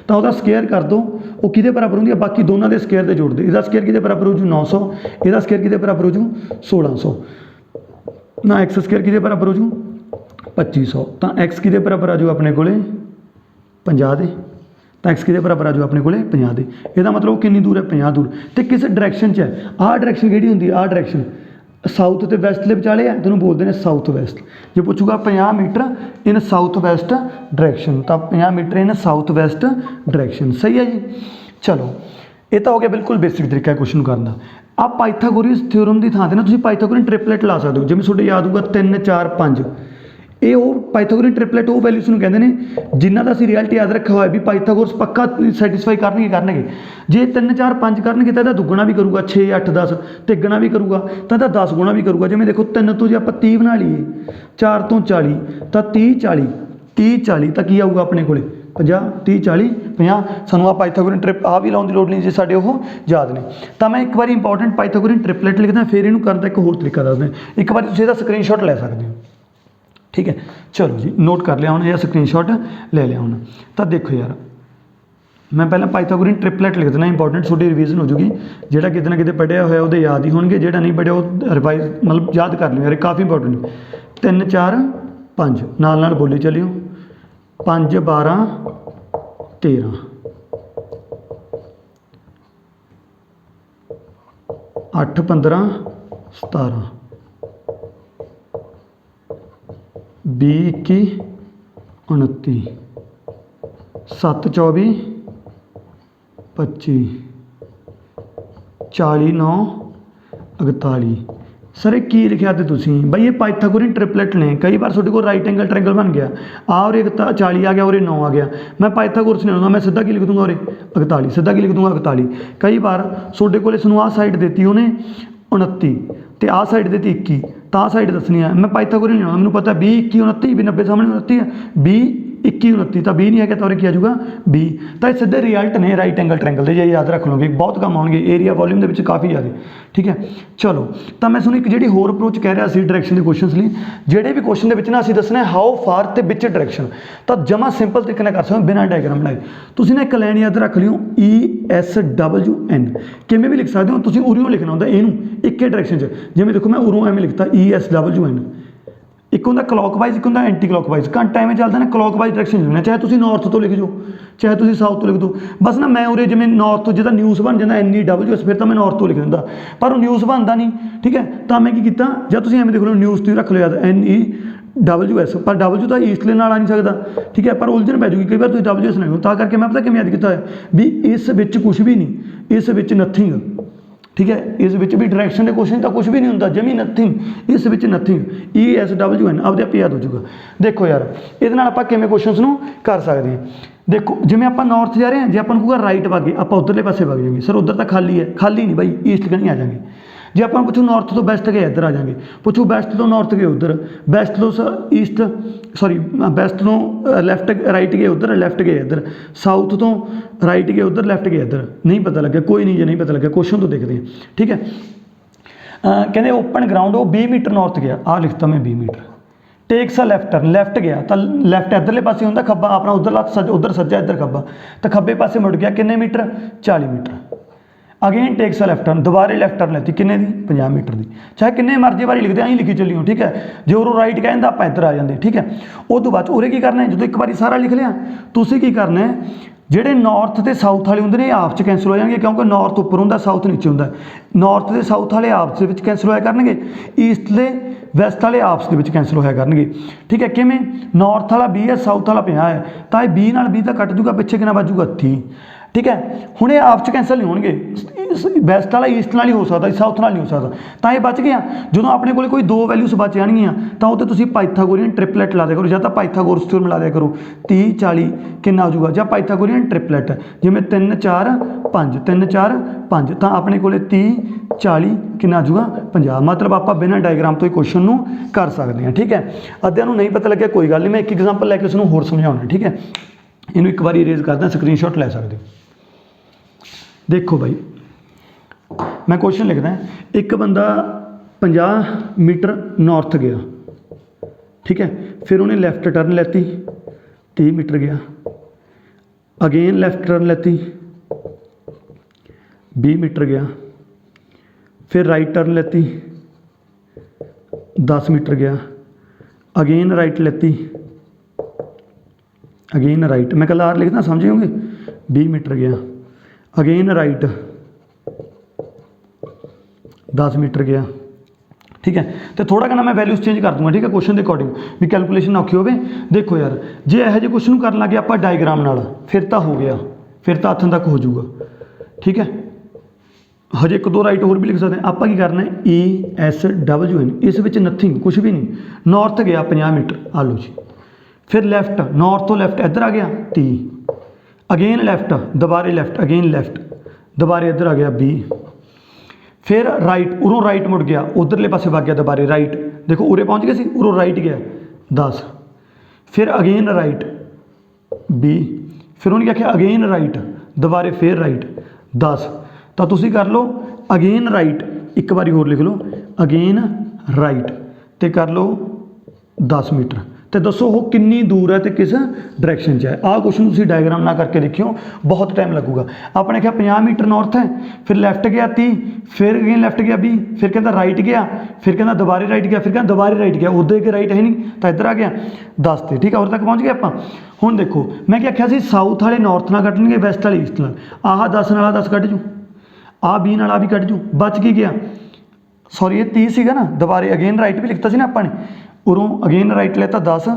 तो वह स्केयर कर दो, वो किहदे बराबर होंगी, बाकी दोनों के स्केयर से जोड़ दो। इसका स्केयर किहदे बराबर हो जू 900, इसका स्केयर किहदे बराबर हो जू 1600 ना, एक्स स्केयर किहदे बराबर हो जू 2500, तो एक्स किहदे बराबर आ जू अपने को 50 दे, तो एक्स किहदे बराबर आ जू अपने को 50 दे। इसका मतलब कितनी दूर है 50 दूर, तो किस डायरैक्शन च है, आ डायरैक्शन किहड़ी हुंदी, आ डायरैक्शन साउथ तो वैसटले विचाले है, तेनों बोलते हैं साउथ वैसट। जो पूछूगा 50 मीटर इन साउथ वैसट डायरैक्शन, तो 50 मीटर इन साउथ वैसट डायरैक्शन, सही है जी। चलो ये तो हो गया बिल्कुल बेसिक तरीका है क्वेश्चन करना। ਆ ਪਾਈਥਾਗੋਰੀਅਸ ਥਿਓਰਮ ਦੀ ਥਾਂ ਤੇ ਨਾ ਤੁਸੀਂ ਪਾਈਥਾਗੋਰੀਅਨ ਟ੍ਰਿਪਲੇਟ ਲਾ ਸਕਦੇ ਹੋ। ਜਿਵੇਂ ਤੁਹਾਡੇ ਯਾਦ ਹੋਊਗਾ 3 4 5, ਇਹ ਉਹ ਪਾਈਥਾਗੋਰੀਅਨ ਟ੍ਰਿਪਲੇਟ ਉਹ ਵੈਲਿਊਜ਼ ਨੂੰ ਕਹਿੰਦੇ ਨੇ ਜਿਨ੍ਹਾਂ ਦਾ ਅਸੀਂ ਰਿਜ਼ਲਟ ਯਾਦ ਰੱਖਿਆ ਹੋਇਆ ਵੀ ਪਾਈਥਾਗੋਰਸ ਪੱਕਾ ਸੈਟੀਸਫਾਈ ਕਰਨਗੇ। ਜੇ 3 4 5 ਕਰਨਗੇ ਤਾਂ ਇਹਦਾ ਦੁੱਗਣਾ ਵੀ ਕਰੂਗਾ, 6 8 10 ਤਿੱਗਣਾ ਵੀ ਕਰੂਗਾ, ਤਾਂ ਇਹਦਾ 10 ਗੁਣਾ ਵੀ ਕਰੂਗਾ। ਜਿਵੇਂ ਦੇਖੋ 3 ਤੋਂ ਜੇ ਆਪਾਂ 30 ਬਣਾ ਲਈਏ, 4 ਤੋਂ 40 ਤਾਂ 30 40 30 40 ਤਾਂ ਕੀ ਆਊਗਾ ਆਪਣੇ ਕੋਲੇ 50 30 40 50। ਸਾਨੂੰ ਆ ਪਾਈਥਾਗੋਰੀਅਨ ਟ੍ਰਿਪ ਆ ਵੀ ਲਾਉਣ ਦੀ ਲੋੜ ਨਹੀਂ ਜੇ ਸਾਡੇ ਉਹ ਯਾਦ ਨੇ। ਤਾਂ ਮੈਂ ਇੱਕ ਵਾਰੀ ਇੰਪੋਰਟੈਂਟ ਪਾਈਥਾਗੋਰੀਅਨ ਟ੍ਰਿਪਲੇਟ ਲਿਖਦਾ, ਫਿਰ ਇਹਨੂੰ ਕਰਨ ਦਾ ਇੱਕ ਹੋਰ ਤਰੀਕਾ ਦੱਸਦਾ। ਇੱਕ ਵਾਰੀ ਤੁਸੀਂ ਇਹਦਾ ਸਕਰੀਨਸ਼ਾਟ ਲੈ ਸਕਦੇ ਹੋ, ਠੀਕ ਹੈ। ਚਲੋ ਜੀ ਨੋਟ ਕਰ ਲਿਆ ਹੁਣ, ਇਹ ਸਕਰੀਨਸ਼ਾਟ ਲੈ ਲਿਆ ਹੁਣ। ਤਾਂ ਦੇਖੋ ਯਾਰ, ਮੈਂ ਪਹਿਲਾਂ ਪਾਈਥਾਗੋਰੀਅਨ ਟ੍ਰਿਪਲੇਟ ਲਿਖ ਦੇਣਾ, ਇੰਪੋਰਟੈਂਟ ਤੁਹਾਡੀ ਰਿਵੀਜ਼ਨ ਹੋ ਜੂਗੀ। ਜਿਹੜਾ ਕਿਤੇ ਨਾ ਕਿਤੇ ਪੜ੍ਹਿਆ ਹੋਇਆ ਉਹਦੇ ਯਾਦ ਹੀ ਹੋਣਗੇ, ਜਿਹੜਾ ਨਹੀਂ ਪੜ੍ਹਿਆ ਉਹ ਰਿਵਾਈਜ਼ ਮਤਲਬ ਯਾਦ ਕਰ ਲਿਓ ਯਾਰ, ਕਾਫੀ ਇੰਪੋਰਟੈਂਟ। 3 4 5 ਨਾਲ ਨਾਲ ਬੋਲੀ ਚੱਲਿਓ, 5 12 13 8 15 17 20 21 29 7 24 25 40 9 41। ਸਰ ਇਹ ਕੀ ਲਿਖਿਆ ਤੇ ਤੁਸੀਂ ਬਈ, ਇਹ ਪਾਈਥਾਗੋਰੀਅਨ ਟ੍ਰਿਪਲੇਟ ਨੇ। ਕਈ ਵਾਰ ਤੁਹਾਡੇ ਕੋਲ ਰਾਈਟ ਐਂਗਲ ਟ੍ਰਾਇੰਗਲ ਬਣ ਗਿਆ, ਆ ਉਰੇ 40 ਆ ਗਿਆ, ਉਰੇ 9 ਆ ਗਿਆ, ਮੈਂ ਪਾਈਥਾਗੋਰਸ ਨਹੀਂ ਆਉਂਦਾ, ਮੈਂ ਸਿੱਧਾ ਕੀ ਲਿਖ ਦੂੰਗਾ ਉਰੇ 41, ਸਿੱਧਾ ਕੀ ਲਿਖ ਦੂੰਗਾ 41। ਕਈ ਵਾਰ ਤੁਹਾਡੇ ਕੋਲ ਇਸ ਨੂੰ ਆਹ ਸਾਈਡ ਦਿੱਤੀ ਉਹਨੇ 29 ਤੇ ਆਹ ਸਾਈਡ ਦਿੱਤੀ 21, ਤਾਂ ਆਹ ਸਾਈਡ ਦੱਸਣੀ ਆ। ਮੈਂ ਪਾਈਥਾਗੋਰੀਅਨ ਨਹੀਂ ਆਉਂਦਾ, ਮੈਨੂੰ ਪਤਾ 20 21 29 ਵੀ 90 ਸਾਹਮਣੇ 29 ਹੈ, 20 21 29 ਤਾਂ 20 ਨਹੀਂ ਹੈਗਾ, ਤਾਂ ਉਰੇ ਕੀ ਆ ਜਾਊਗਾ 20। ਤਾਂ ਇਹ ਸਿੱਧੇ ਰਿਜ਼ਲਟ ਨੇ ਰਾਈਟ ਐਂਗਲ ਟ੍ਰਾਇੰਗਲ ਦੇ, ਜੇ ਯਾਦ ਰੱਖ ਲਓਗੇ ਬਹੁਤ ਕੰਮ ਆਉਣਗੇ ਏਰੀਆ ਵੋਲਿਊਮ ਦੇ ਵਿੱਚ ਕਾਫੀ ਜ਼ਿਆਦਾ, ਠੀਕ ਹੈ। ਚਲੋ ਤਾਂ ਮੈਂ ਤੁਹਾਨੂੰ ਇੱਕ ਜਿਹੜੀ ਹੋਰ ਅਪਰੋਚ ਕਹਿ ਰਿਹਾ ਸੀ ਡਾਇਰੈਕਸ਼ਨ ਦੇ ਕੁਐਸਚਨਸ ਲਈ, ਜਿਹੜੇ ਵੀ ਕੁਐਸਚਨ ਦੇ ਵਿੱਚ ਨਾ ਅਸੀਂ ਦੱਸਣਾ ਹਾਊ ਫਾਰ ਤੇ ਵਿਚ ਡਾਇਰੈਕਸ਼ਨ। ਤਾਂ ਜਮਾ ਸਿੰਪਲ ਤਰੀਕੇ ਨਾਲ ਕਰ ਸਕਦੇ ਬਿਨਾਂ ਡਾਇਗਰਾਮ ਬਣਾਏ। ਤੁਸੀਂ ਨਾ ਇੱਕ ਲਾਈਨ ਯਾਦ ਰੱਖ ਲਿਓ ESWN, ਕਿਵੇਂ ਵੀ ਲਿਖ ਸਕਦੇ ਹੋ ਤੁਸੀਂ। ਉਰਿਓਂ ਲਿਖਣਾ ਹੁੰਦਾ ਇਹਨੂੰ ਇੱਕੇ ਡਾਇਰੈਕਸ਼ਨ 'ਚ, ਜਿਵੇਂ ਦੇਖੋ ਮੈਂ ਉਰੋਂ ਐਵੇਂ ਲਿਖਤਾ ESWN। ਇੱਕ ਹੁੰਦਾ ਕਲੌਕਵਾਈਜ਼, ਇੱਕ ਹੁੰਦਾ ਐਂਟੀ ਕਲੌਕਵਾਈਜ਼। ਘੰਟਾ ਐਵੇਂ ਚੱਲਦਾ ਨਾ, ਕਲੌਕਵਾਈਜ਼ ਡਾਇਰੈਕਸ਼ਨ ਲਿਖਣਾ, ਚਾਹੇ ਤੁਸੀਂ ਨਾਰਥ ਤੋਂ ਲਿਖ ਜਾਓ ਚਾਹੇ ਤੁਸੀਂ ਸਾਊਥ ਤੋਂ ਲਿਖ ਦਿਓ। ਬਸ ਨਾ ਮੈਂ ਉਰੇ ਜਿਵੇਂ ਨਾਰਥ ਤੋਂ ਜਿਹਦਾ ਨਿਊਜ਼ ਬਣ ਜਾਂਦਾ NEWS, ਫਿਰ ਤਾਂ ਮੈਂ ਨਾਰਥ ਤੋਂ ਲਿਖ ਦਿੰਦਾ, ਪਰ ਉਹ ਨਿਊਜ਼ ਬਣਦਾ ਨਹੀਂ, ਠੀਕ ਹੈ। ਤਾਂ ਮੈਂ ਕੀ ਕੀਤਾ, ਜਦ ਤੁਸੀਂ ਐਵੇਂ ਦੇਖ ਲਓ ਨਿਊਜ਼ ਤੁਸੀਂ ਰੱਖ ਲਿਓ ਯਾਦ NEWS, ਪਰ W ਤਾਂ ਈਸਟਲੇ ਨਾਲ ਆ ਨਹੀਂ ਸਕਦਾ, ਠੀਕ ਹੈ, ਪਰ ਉਲਝਣ ਪੈ ਜੂਗੀ ਕਈ ਵਾਰ ਤੁਸੀਂ WS ਨਹੀਂ ਹੋ। ਤਾਂ ਕਰਕੇ ਮੈਂ ਪਤਾ ਕਿਵੇਂ ਯਾਦ ਕੀਤਾ ਹੋਇਆ ਵੀ ਇਸ ਵਿੱਚ ਕੁਛ ਵੀ ਨਹੀਂ, ਇਸ ਵਿੱਚ ਨਥਿੰਗ, ਠੀਕ ਹੈ। ਇਸ ਵਿੱਚ ਵੀ ਡਾਇਰੈਕਸ਼ਨ ਦੇ ਕੁਐਸਚਨ ਤਾਂ ਕੁਛ ਵੀ ਨਹੀਂ ਹੁੰਦਾ, ਜਮੀ ਨਥਿੰਗ, ਇਸ ਵਿੱਚ ਨਥਿੰਗ, ESWN ਆਪਦੇ ਆਪੇ ਯਾਦ ਹੋ ਜਾਊਗਾ। ਦੇਖੋ ਯਾਰ ਇਹਦੇ ਨਾਲ ਆਪਾਂ ਕਿਵੇਂ ਕੁਐਸਚਨਸ ਨੂੰ ਕਰ ਸਕਦੇ ਹਾਂ। ਦੇਖੋ ਜਿਵੇਂ ਆਪਾਂ ਨਾਰਥ ਜਾ ਰਹੇ ਹਾਂ, ਜੇ ਆਪਾਂ ਨੂੰ ਕਹੂਗਾ ਰਾਈਟ ਵਗੇ, ਆਪਾਂ ਉੱਧਰਲੇ ਪਾਸੇ ਵਗ ਜਾਵਾਂਗੇ। ਸਰ ਉੱਧਰ ਤਾਂ ਖਾਲੀ ਹੈ, ਖਾਲੀ ਨਹੀਂ ਬਾਈ, ਈਸਟ ਕਨੀ ਆ ਜਾਵਾਂਗੇ। ਜੇ ਆਪਾਂ ਪੁੱਛੋ ਨਾਰਥ ਤੋਂ ਵੈਸਟ ਗਏ ਇੱਧਰ ਆ ਜਾਵਾਂਗੇ, ਪੁੱਛੋ ਵੈਸਟ ਤੋਂ ਨਾਰਥ ਗਏ ਉੱਧਰ, ਵੈਸਟ ਤੋਂ ਈਸਟ ਸੌਰੀ ਵੈਸਟ ਤੋਂ ਲੈਫਟ ਰਾਈਟ ਗਏ ਉੱਧਰ, ਲੈਫਟ ਗਏ ਇੱਧਰ, ਸਾਊਥ ਤੋਂ ਰਾਈਟ ਗਏ ਉੱਧਰ, ਲੈਫਟ ਗਏ ਇੱਧਰ। ਨਹੀਂ ਪਤਾ ਲੱਗਿਆ ਕੋਈ ਨਹੀਂ, ਜੇ ਨਹੀਂ ਪਤਾ ਲੱਗਿਆ ਕੁਐਸਚਨ ਤੋਂ ਦੇਖਦੇ ਹਾਂ, ਠੀਕ ਹੈ। ਕਹਿੰਦੇ ਓਪਨ ਗਰਾਊਂਡ ਉਹ 20 ਮੀਟਰ ਨਾਰਥ ਗਿਆ, ਆਹ ਲਿਖਤਾ ਮੈਂ 20 ਮੀਟਰ। ਟੇਕਸ ਅ ਲੈਫਟ ਟਰਨ, ਲੈਫਟ ਗਿਆ ਤਾਂ ਲੈਫਟ ਇੱਧਰਲੇ ਪਾਸੇ ਹੁੰਦਾ, ਖੱਬਾ ਆਪਣਾ ਉੱਧਰਲਾ ਉੱਧਰ ਸੱਜਾ, ਇੱਧਰ ਖੱਬਾ, ਤਾਂ ਖੱਬੇ ਪਾਸੇ ਮੁੜ ਗਿਆ ਕਿੰਨੇ ਮੀਟਰ 40 ਮੀਟਰ। ਅਗੇਨ ਟੇਕਸ ਅ ਲੈਫਟ ਟਰਨ, ਦੁਬਾਰੇ ਲੈਫਟ ਟਰਨ ਲੈਤੀ ਕਿੰਨੇ ਦੀ 50 ਮੀਟਰ ਦੀ। ਚਾਹੇ ਕਿੰਨੇ ਮਰਜ਼ੀ ਵਾਰੀ ਲਿਖਦੇ ਐਂ ਲਿਖੀ ਚੱਲਿਓ, ਠੀਕ ਹੈ। ਜੇ ਉਰੋਂ ਰਾਈਟ ਕਹਿੰਦਾ ਆਪਾਂ ਇੱਧਰ ਆ ਜਾਂਦੇ, ਠੀਕ ਹੈ। ਉਹ ਤੋਂ ਬਾਅਦ ਉਰੇ ਕੀ ਕਰਨਾ ਹੈ, ਜਦੋਂ ਇੱਕ ਵਾਰੀ ਸਾਰਾ ਲਿਖ ਲਿਆ ਤੁਸੀਂ ਕੀ ਕਰਨਾ ਹੈ, ਜਿਹੜੇ ਨਾਰਥ ਤੇ ਸਾਊਥ ਵਾਲੇ ਹੁੰਦੇ ਨੇ ਇਹ ਆਪਸ 'ਚ ਕੈਂਸਲ ਹੋ ਜਾਣਗੇ, ਕਿਉਂਕਿ ਨਾਰਥ ਉੱਪਰ ਹੁੰਦਾ ਸਾਊਥ ਨੀਚੇ ਹੁੰਦਾ। ਨਾਰਥ ਤੇ ਸਾਊਥ ਵਾਲੇ ਆਪਸ ਦੇ ਵਿੱਚ ਕੈਂਸਲ ਹੋਇਆ ਕਰਨਗੇ, ਈਸਟਲੇ ਵੈਸਟ ਵਾਲੇ ਆਪਸ ਦੇ ਵਿੱਚ ਕੈਂਸਲ ਹੋਇਆ ਕਰਨਗੇ, ਠੀਕ ਹੈ। ਕਿਵੇਂ, ਨਾਰਥ ਵਾਲਾ 20 ਹੈ, ਸਾਊਥ ਵਾਲਾ 50 ਹੈ, ਤਾਂ ਇਹ 20 ਨਾਲ 20 ਤਾਂ ਕੱਟ ਜੂਗਾ, ਪਿੱਛੇ ਕਿੰਨਾ ਵੱਜੂਗਾ 30, ਠੀਕ ਹੈ। ਹੁਣ ਇਹ ਆਪਸ 'ਚ ਕੈਂਸਲ ਨਹੀਂ ਹੋਣਗੇ, ਵੈਸਟ ਵਾਲਾ ਈਸਟ ਨਾਲ ਹੀ ਹੋ ਸਕਦਾ, ਸਾਊਥ ਨਾਲ ਨਹੀਂ ਹੋ ਸਕਦਾ, ਤਾਂ ਇਹ ਬਚ ਗਿਆ। ਜਦੋਂ ਆਪਣੇ ਕੋਲ ਕੋਈ ਦੋ ਵੈਲਿਊਸ ਬਚ ਜਾਣਗੀਆਂ ਤਾਂ ਉਹ 'ਤੇ ਤੁਸੀਂ ਪਾਈਥਾਗੋਰੀਅਨ ਟ੍ਰਿਪਲੇਟ ਲਾ ਦਿਆ ਕਰੋ, ਜਾਂ ਤਾਂ ਪਾਈਥਾਗੋਰਸ ਥਿਓਰਮ ਲਾ ਦਿਆ ਕਰੋ। 30 40 ਕਿੰਨਾ ਹੋ ਜਾਊਗਾ, ਜਾਂ ਪਾਈਥਾਗੋਰੀਅਨ ਟ੍ਰਿਪਲੇਟ ਜਿਵੇਂ 3 4 5 3 4 5, ਤਾਂ ਆਪਣੇ ਕੋਲ 30 40 ਕਿੰਨਾ ਆ ਜਾਊਗਾ 50। ਮਤਲਬ ਆਪਾਂ ਬਿਨਾਂ ਡਾਇਗਰਾਮ ਤੋਂ ਹੀ ਕੁਐਸਚਨ ਨੂੰ ਕਰ ਸਕਦੇ ਹਾਂ, ਠੀਕ ਹੈ। ਅੱਧਿਆਂ ਨੂੰ ਨਹੀਂ ਪਤਾ ਲੱਗਿਆ ਕੋਈ ਗੱਲ ਨਹੀਂ, ਮੈਂ ਇੱਕ ਐਗਜ਼ਾਮਪਲ ਲੈ ਕੇ ਉਸ ਨੂੰ ਹੋਰ ਸਮਝਾਉਣਾ, ਠੀਕ ਹੈ। ਇਹਨੂੰ ਇੱਕ ਵਾਰੀ ਇਰੇਜ਼ ਕਰਦਾ, ਸਕਰੀਨਸ਼ਾਟ ਲੈ ਸਕਦੇ ਹੋ। ਦੇਖੋ ਬਾਈ ਮੈਂ ਕੁਐਸਚਨ ਲਿਖਦਾ, ਇੱਕ ਬੰਦਾ 50 ਮੀਟਰ ਨਾਰਥ ਗਿਆ, ਠੀਕ ਹੈ। ਫਿਰ ਉਹਨੇ ਲੈਫਟ ਟਰਨ ਲੈਤੀ, 30 ਮੀਟਰ ਗਿਆ, ਅਗੇਨ ਲੈਫਟ ਟਰਨ ਲੈਤੀ, 20 ਮੀਟਰ ਗਿਆ, ਫਿਰ ਰਾਈਟ ਟਰਨ ਲੈਤੀ, 10 ਮੀਟਰ ਗਿਆ, ਅਗੇਨ ਰਾਈਟ ਲੈਤੀ, ਅਗੇਨ ਰਾਈਟ, ਮੈਂ ਕੱਲਾ ਆਰ ਲਿਖਦਾ ਸਮਝ ਜਾਓਗੇ, 20 ਮੀਟਰ ਗਿਆ, ਅਗੇਨ ਰਾਈਟ 10 ਮੀਟਰ ਗਿਆ, ਠੀਕ ਹੈ। ਤੇ ਥੋੜਾ ਕਹਿੰਦਾ ਮੈਂ ਵੈਲਿਊਜ਼ ਚੇਂਜ ਕਰ ਦੂੰਗਾ, ਠੀਕ ਹੈ, ਕੁਐਸਚਨ ਦੇ ਅਕੋਰਡਿੰਗ, ਵੀ ਕੈਲਕੂਲੇਸ਼ਨ ਔਖੀ ਹੋਵੇ। ਦੇਖੋ ਯਾਰ ਜੇ ਇਹੋ ਜਿਹੇ ਕੁਐਸਚਨ ਨੂੰ ਕਰਨ ਲੱਗੇ ਆਪਾਂ ਡਾਇਗਰਾਮ ਨਾਲ, ਫਿਰ ਤਾਂ ਹੋ ਗਿਆ, ਫਿਰ ਤਾਂ ਹੱਥਾਂ ਤੱਕ ਹੋ ਜਾਊਗਾ, ਠੀਕ ਹੈ। हजे एक दो राइट होर भी लिख सकते हैं। आप की करना है ESWN, इस विच नथिंग कुछ भी नहीं, नॉर्थ गया 50 मीटर, आ लो जी। फिर लैफ्ट, नॉर्थ तो लैफ्ट इधर आ गया 30, अगेन लैफ्ट, दोबारे लैफ्ट, अगेन लैफ्ट, दोबारे इधर आ गया 20। फिर राइट, उरों राइट मुड़ गया, उधरले पासे भाग गया दोबारे राइट, देखो उरे पहुँच गए सी, उरों राइट गया 10। फिर अगेन राइट 20, फिर उन्हें आख्या अगेन राइट, दोबारे फिर राइट 10। तो तुसी कर लो अगेन राइट, एक बारी होर लिख लो अगेन राइट, तो कर लो 10 मीटर। तो दसो वो कितनी दूर है तो किस डायरैक्शन है। आह क्वेश्चन तुम डायग्राम ना करके देखियो, बहुत टाइम लगूगा। आपने क्या 50 मीटर नॉर्थ है, फिर लैफ्ट गया 30, फिर अगेन लैफ्ट गया 20, फिर कहता राइट गया, फिर कहता दोबारे राइट गया, फिर कहता दोबारे राइट गया, उधर के राइट है नहीं तो इधर आ गया 10 से, ठीक है, और तक पहुँच गए आप। हुण देखो मैं क्या आख्या सी, साउथ वाले नॉर्थ ना कट लेंगे, वैस्ट वाले ईस्ट नाल, आह 10 नाल 10 कट जू, आ 20 नाल आ भी कट जू, बच की गया सॉरी ये 30 सीगा ना, दोबारे अगेन राइट भी लिखता सी ना अपने, उरों अगेन राइट लेता 10,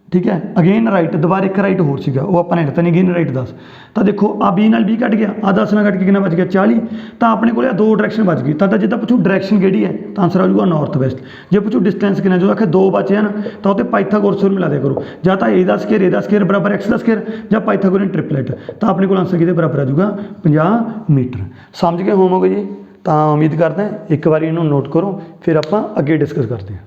ठीक है, अगेन राइट, दोबारा एक राइट होर सीगा वो अपने लेता नहीं, अगेन राइट 10। तो देखो आ 20 नाल 20 कट गया, आ 10 नाल कट के कितना बच गया 40। तो अपने को दो डायरैक्शन बच गई। तो जिदा पूछू डायरैक्शन किहड़ी है तो आंसर आ जाऊगा नॉर्थ वैस्ट। जो पूछू डिस्टेंस कितना, जो आखे 2 बचे हैं तो वो पाइथागोरस मिला दिया करो, या तो ए दा स्केयर बराबर एक्स दा स्केयर, या पाइथागोरस ट्रिपलेट। तो अपने को आंसर किहदे बराबर आ जाऊगा 50 मीटर। समझ गए होवोगे जी? तो उम्मीद करते हैं एक बार इन्हों नोट करो, फिर आप अगे डिस्कस करते हैं।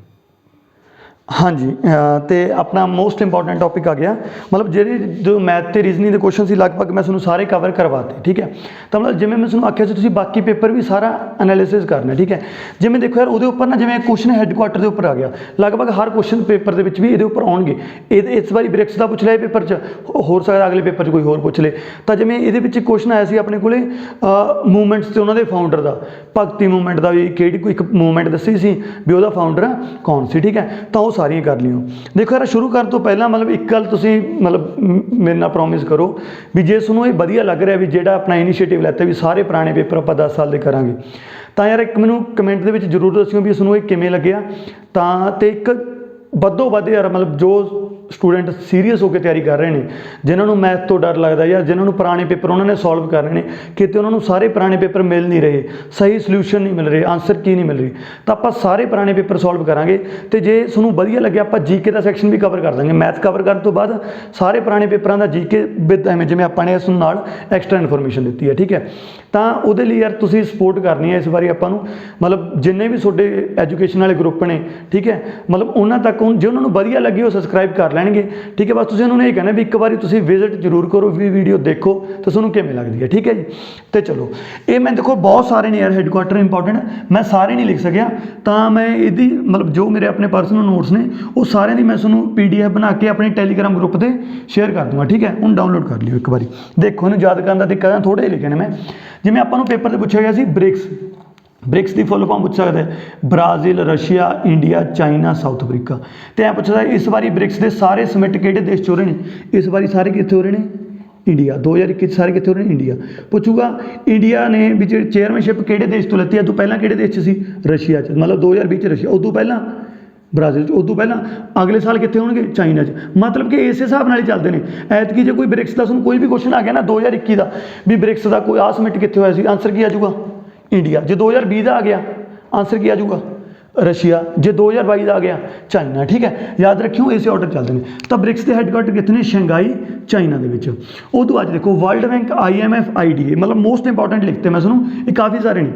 हाँ जी, तो अपना मोस्ट इंपॉर्टेंट टॉपिक आ गया, मतलब जेह्ड़े जो मैथ ते रीजनिंग के क्वेश्चन से लगभग मैं तुहानूं सारे कवर करवाते, ठीक है। तो मतलब जिवें मैं तुहानूं आख्या सी तुसीं बाकी पेपर भी सारा एनालिसिस करना, ठीक है। जिवें देखो यार, उहदे उपर ना जिवें क्वेश्चन हैडकुआटर के उपर आ गया, लगभग हर क्वेश्चन पेपर दे विच भी इहदे उपर आउणगे। इस बारी ब्रिक्स का पुछ लिया पेपर च, हो सकदा अगले पेपर च कोई होर पुछ ले। तो जिवें इहदे विच क्वेश्चन आया सी अपने कोले मूवमेंट्स ते उन्हां दे फाउंडर दा, भगती मूवमेंट का भी किहड़ी कोई एक मूवमेंट दसी सी भी उहदा फाउंडर कौन सी, ठीक है। तो वो सारियां कर लियो। देखो यार, शुरू करने तो पहला मतलब एक गल तुसीं मतलब मेरे नाल प्रॉमिस करो भी जे तुहानूं ये वधिया लग रहा भी जिहड़ा अपना इनीशिएटिव लैता भी सारे पुराने पेपर आपां 10 साल दे करांगे, तो यार एक मैनूं कमेंट दे विच जरूर दस्सिओ भी तुहानूं ये किवें लग्गिया। तो एक वधो वध यार मतलब जो स्टूडेंट सीरीयस होकर तैयारी कर रहे हैं, जिन्होंने मैथ तो डर लगता या जिन्होंने पुराने पेपर उन्होंने सॉल्व कर रहे हैं, कितने उन्होंने सारे पुराने पेपर मिल नहीं रहे, सही सल्यूशन नहीं मिल रहे, आंसर की नहीं मिल रही, तो आप सारे पुराने पेपर सॉल्व करांगे। तो जे तुहानूं वधिया लगे आप जीके का सैक्शन भी कवर कर देंगे। मैथ कवर करने तो बाद सारे पुराने पेपरों का जीके विद एवें जिवें आपने इस नाल एक्सट्रा इन्फॉर्मेशन दी है, ठीक है। तो वो यार तुसीं सपोर्ट करनी है इस बारी आपां नूं, मतलब जिन्ने भी तुहाडे एजुकेशन वाले ग्रुप ने, ठीक है, मतलब उन्हां तक जो उन्होंने वधिया लगी वो सबसक्राइब कर लैणगे, ठीक है। बस तुसीं उन्होंने ये कहना भी एक बारी तुसीं विजिट जरूर करो, वीडियो देखो तो तुहानूं किवें लगदी है, ठीक है जी। तो चलो ये मैं देखो बहुत सारे ने यार हैडकुआटर इंपॉर्टेंट, मैं सारे नहीं लिख सकिया, तो मैं इहदी मतलब जो मेरे अपने पर्सनल नोट्स ने वो सारे दी मैं तुहानूं PDF बना के अपने टैलीग्राम ग्रुप पर शेयर कर दूँगा, ठीक है। हुण डाउनलोड कर लियो एक बारी, देखो इन्हूं याद करन दा दिक्कत थोड़े लिखे ने मैं, जिवें आपां नूं पेपर ते पुछिया गया सी ब्रिक्स की फुल फॉर्म पूछ सकता है, Brazil, Russia, India, China, south Africa. तो ऐ पूछ सकता है इस बारी ब्रिक्स के सारे समिट किहड़े देश च हो रहे हैं, इस बारी सारे कित्थे हो रहे हैं, इंडिया। 2021 सारे कित्थे हो रहे हैं, इंडिया। पूछूगा इंडिया ने भी चेयरमैनशिप किहड़े देश तो लैती, उदों पहलां किहड़े देश च सी, रशिया च, मतलब 2020 च रशिया, उदों पहलां ब्राज़ील, उदों पहलां अगले साल कित्थे होणगे, चाइना च। मतलब कि इस हिसाब नाल ही चलदे ने। ऐतकी जे कोई ब्रिक्स का तुहानूं कोई भी क्वेश्चन आ गया ना 2021 का भी ब्रिक्स का कोई आ समिट कित्थे होया सी, आंसर की आ जाऊगा इंडिया। जो 2020 का आ गया आंसर की आ जाऊगा रशिया, जो 2022 का आ गया चाइना, ठीक है। याद रखियो इस ऑर्डर चलते हैं। तो ब्रिक्स के हैडकुआटर कितने, शंघाई चाइना के। उदू अज देखो वर्ल्ड बैंक, IMF, IDA, मतलब मोस्ट इंपॉर्टेंट लिखते मैं सुनूँ, ये काफ़ी सारे नहीं।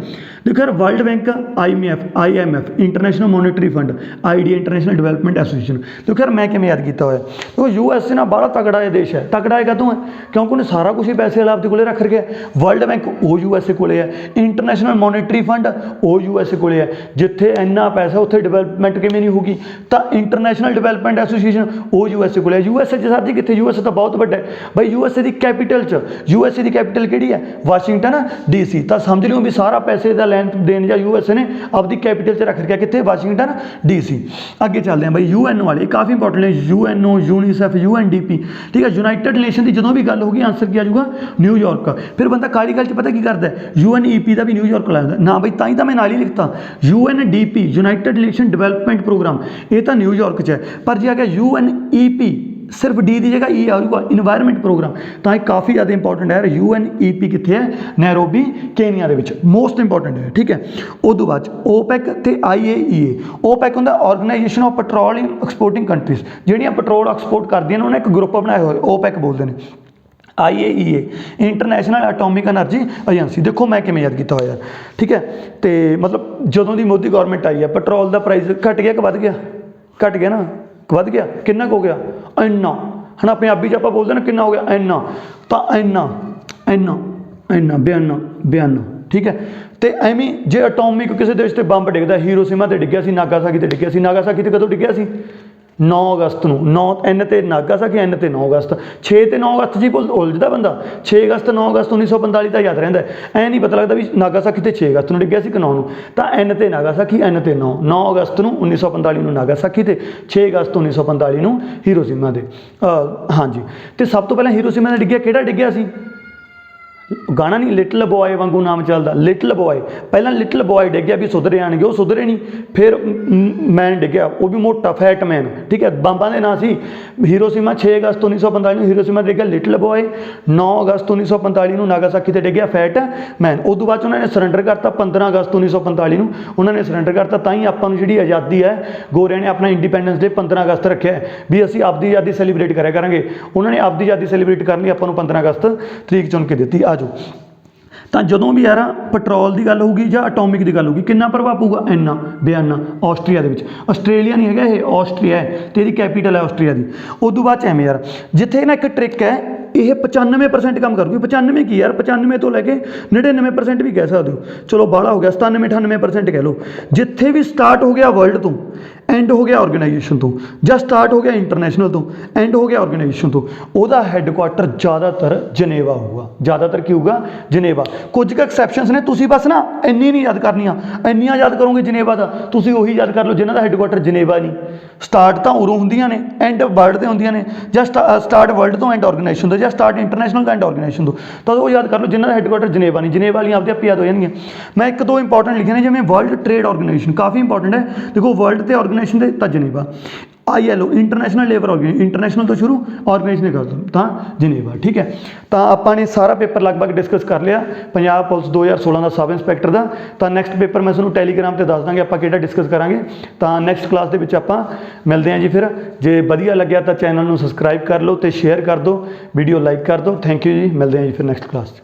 देखो यार world bank, IMF international monetary fund, IDA international development association. देखो यार मैं किमें याद किया हुआ है, तो USA ना बड़ा तगड़ा है देश है, तगड़ा है कदों है क्योंकि उन्हें सारा कुछ ही पैसे वाला आपके कोले रख रखे। वर्ल्ड बैंक वो USA को है, इंटरनेशनल मॉनेटरी फंड वो USA को है, जिथे इन्ना पैसा उत्थे डेवलपमेंट किमें नहीं होगी। तो इंटरनेशनल डेवलपमेंट एसोसीएशन वो USA को है। USA सर जी कितने, USA तो बहुत बड़ा है भाई। USA की कैपिटल USA की कैपिटल किहड़ी है, वाशिंगटन DC। तो समझ लियो भी सारा पैसे का लैन देन या USA ने अपनी कैपिटल च रख रखा कितने, वाशिंगटन DC। अगे चलते हैं भाई UN वाले, काफ़ी इंपॉर्टेंट है, UNO, UNICEF, UNDP, ठीक है। यूनाइटेड नेशन की जो भी गल होगी आंसर किया जाऊगा न्यूयॉर्क का। फिर बंदा काली गल पता की करता है, UNEP का भी न्यूयॉर्क लाता ना भाई, ताई तो मैं नाल ही लिखता UNDP united nation development programme, ये तो न्यूयॉर्क च है। पर जो है UNEP सिर्फ डी की जगह ई आऊगा इन्वायरमेंट प्रोग्राम। तो ये काफ़ी ज़्यादा इंपॉर्टेंट है। UNEP कितने है? नैरोबी केनिया के विच, मोस्ट इंपॉर्टेंट है। ठीक है, उदों बाद OPEC ते IAEA। OPEC होंदा organisation of petroleum exporting countries, जिहड़ियां पेट्रोल एक्सपोर्ट करदियां ने उन्हें एक ग्रुप बनाया हुआ OPEC बोलते हैं। IAEA international atomic energy agency. देखो मैं किमें याद किया यार, ठीक है। तो मतलब जदों की मोदी गौरमेंट आई है पेट्रोल का प्राइस घट गया कि वध गया? घट गया ना, वध गया। कितना हो गया? इन्ना। है ना, पंजाबी च आपां बोलते ना कितना हो गया? इन्ना। तो इन्ना इन्ना इन्ना बयाना बयाना। ठीक है, तो एवें जे एटॉमिक किसी देश से बंब डिगदा, हीरोशिमा ते डिग्या सी, नागासाकी ते डिग्या सी। नागासाकी ते कदों डिग्या सी? 9 अगस्त ਨੂੰ। 9 N ਤੇ ਨਾਗਾਸਾਕੀ, N ਤੇ 9 अगस्त। 6 ਤੇ 9 अगस्त जी उलझदा बंदा। 6 अगस्त 9 अगस्त 1945 ਦਾ याद रहिंदा है। नहीं पता लगता भी नागासाकी ते 6 अगस्त ਨੂੰ डिग्या सी कि 9 ਨੂੰ। ਤਾਂ N ਤੇ ਨਾਗਾਸਾਕੀ, N ਤੇ 9। 9 अगस्त ਨੂੰ 1945 ਨੂੰ ਨਾਗਾਸਾਕੀ ਤੇ 6 अगस्त 1945 ਨੂੰ ਹੀਰੋਸ਼ੀਮਾ ਦੇ। ਹਾਂਜੀ, ਤੇ ਸਭ ਤੋਂ ਪਹਿਲਾਂ ਹੀਰੋਸ਼ੀਮਾ ਦਾ ਡਿੱਗਿਆ ਕਿਹੜਾ ਡਿੱਗਿਆ ਸੀ? गाना नहीं लिटिल बॉय वांगू नाम चलता, लिटिल बॉय। पहला लिटिल बॉय डिग्या भी सुधरे आएंगे, वो सुधरे नहीं। फिर मैन डिग्या, वो भी मोटा फैट मैन। ठीक है, बंबा के नाम से हीरोशिमा 6 अगस्त 1945 हीरोशिमा डिग्या लिटिल बॉय। 9 अगस्त 1945 नागासाकी से डिग्या फैट मैन। उदों बाद उन्होंने सरेंडर करता 15 अगस्त 1945 उन्होंने सरेंडर करता। तां ही आपां नूं जिहड़ी आज़ादी है, गोरियां ने अपना इंडिपेंडेंस डे 15 अगस्त रखा है भी असीं आपदी आज़ादी सैलीब्रेट करा करांगे। उन्होंने आपदी आज़ादी सैलीब्रेट करने आपां नूं 15 अगस्त तरीक चुन के दी। आ जाओ, तो जदों भी यार पेट्रोल की गल होगी या एटॉमिक की गल होगी, कितना प्रभाव पऊगा? इन्ना बयाना। ऑस्ट्रेलिया के ऑस्ट्रेलिया नहीं है, ये ऑस्ट्रिया है, तो यदी कैपीटल है ऑस्ट्रिया की। उदों बाद एवें यार जिथे ना एक ट्रिक है, ये 95% काम करूगी। 95 की यार, 95 तो लैके 99% भी कह सकते हो। चलो बाला हो गया, 97-98% कह लो। जिथे भी स्टार्ट हो गया वर्ल्ड तो, एंड हो गया ऑर्गेनाइजेशन तो, या स्टार्ट हो गया इंटरनेशनल तो, एंड हो गया ऑर्गेनाइजेशन तो, वह हैडकुआटर ज़्यादातर जनेवा होगा। ज़्यादातर की होगा? जनेवा। कुछ एक्सैप्शनस ने, तुसी बस ना इन्नी नहीं याद करनियां, इन्नियां याद करोगे जनेवा का, तुसी उही याद कर लो जिन्हों का हैडकुआटर जनेवा नहीं। स्टार्ट तो उरों होंदियां ने, एंड वर्ल्ड ते होंदियां ने, या स्टार्ट वर्ल्ड तो एंड ऑर्गेनाइजेशन तो, या स्टार्ट इंटरनेशनल का एंड ऑर्गेनाइजेशन तो वो याद कर लो जिन्हों का हैडकुआटर जनेवा नहीं। जनेवा वाली आपदे आप याद हो जाएंगे। मैं एक दो इंपॉर्टेंट लिखे ने, जिवें वर्ल्ड ट्रेड ऑर्गेनाइजेशन काफ़ी इंपॉर्टेंट है। देखो वर्ल्ड ते ऑर्गेनाइजेशन दे तां Geneva. ILO international labour organisation, international तो शुरू ऑर्गेनाइजेशन कर दो तो जनेवा। ठीक है, तो आपने सारा पेपर लगभग डिस्कस कर लिया पंजाब पुलिस 2016 का सब इंस्पैक्टर का। तो नैक्सट पेपर मैं तुहानूं टैलीग्राम पर दस देंगे, आप डिस्कस करांगे। तो नैक्सट क्लास के आप मिलते हैं जी। फिर जे वधिया लग्या तो चैनल में सबसक्राइब कर लो, तो शेयर कर दो, वीडियो लाइक कर दो। थैंक यू जी, मिलते हैं जी फिर नैक्सट क्लास।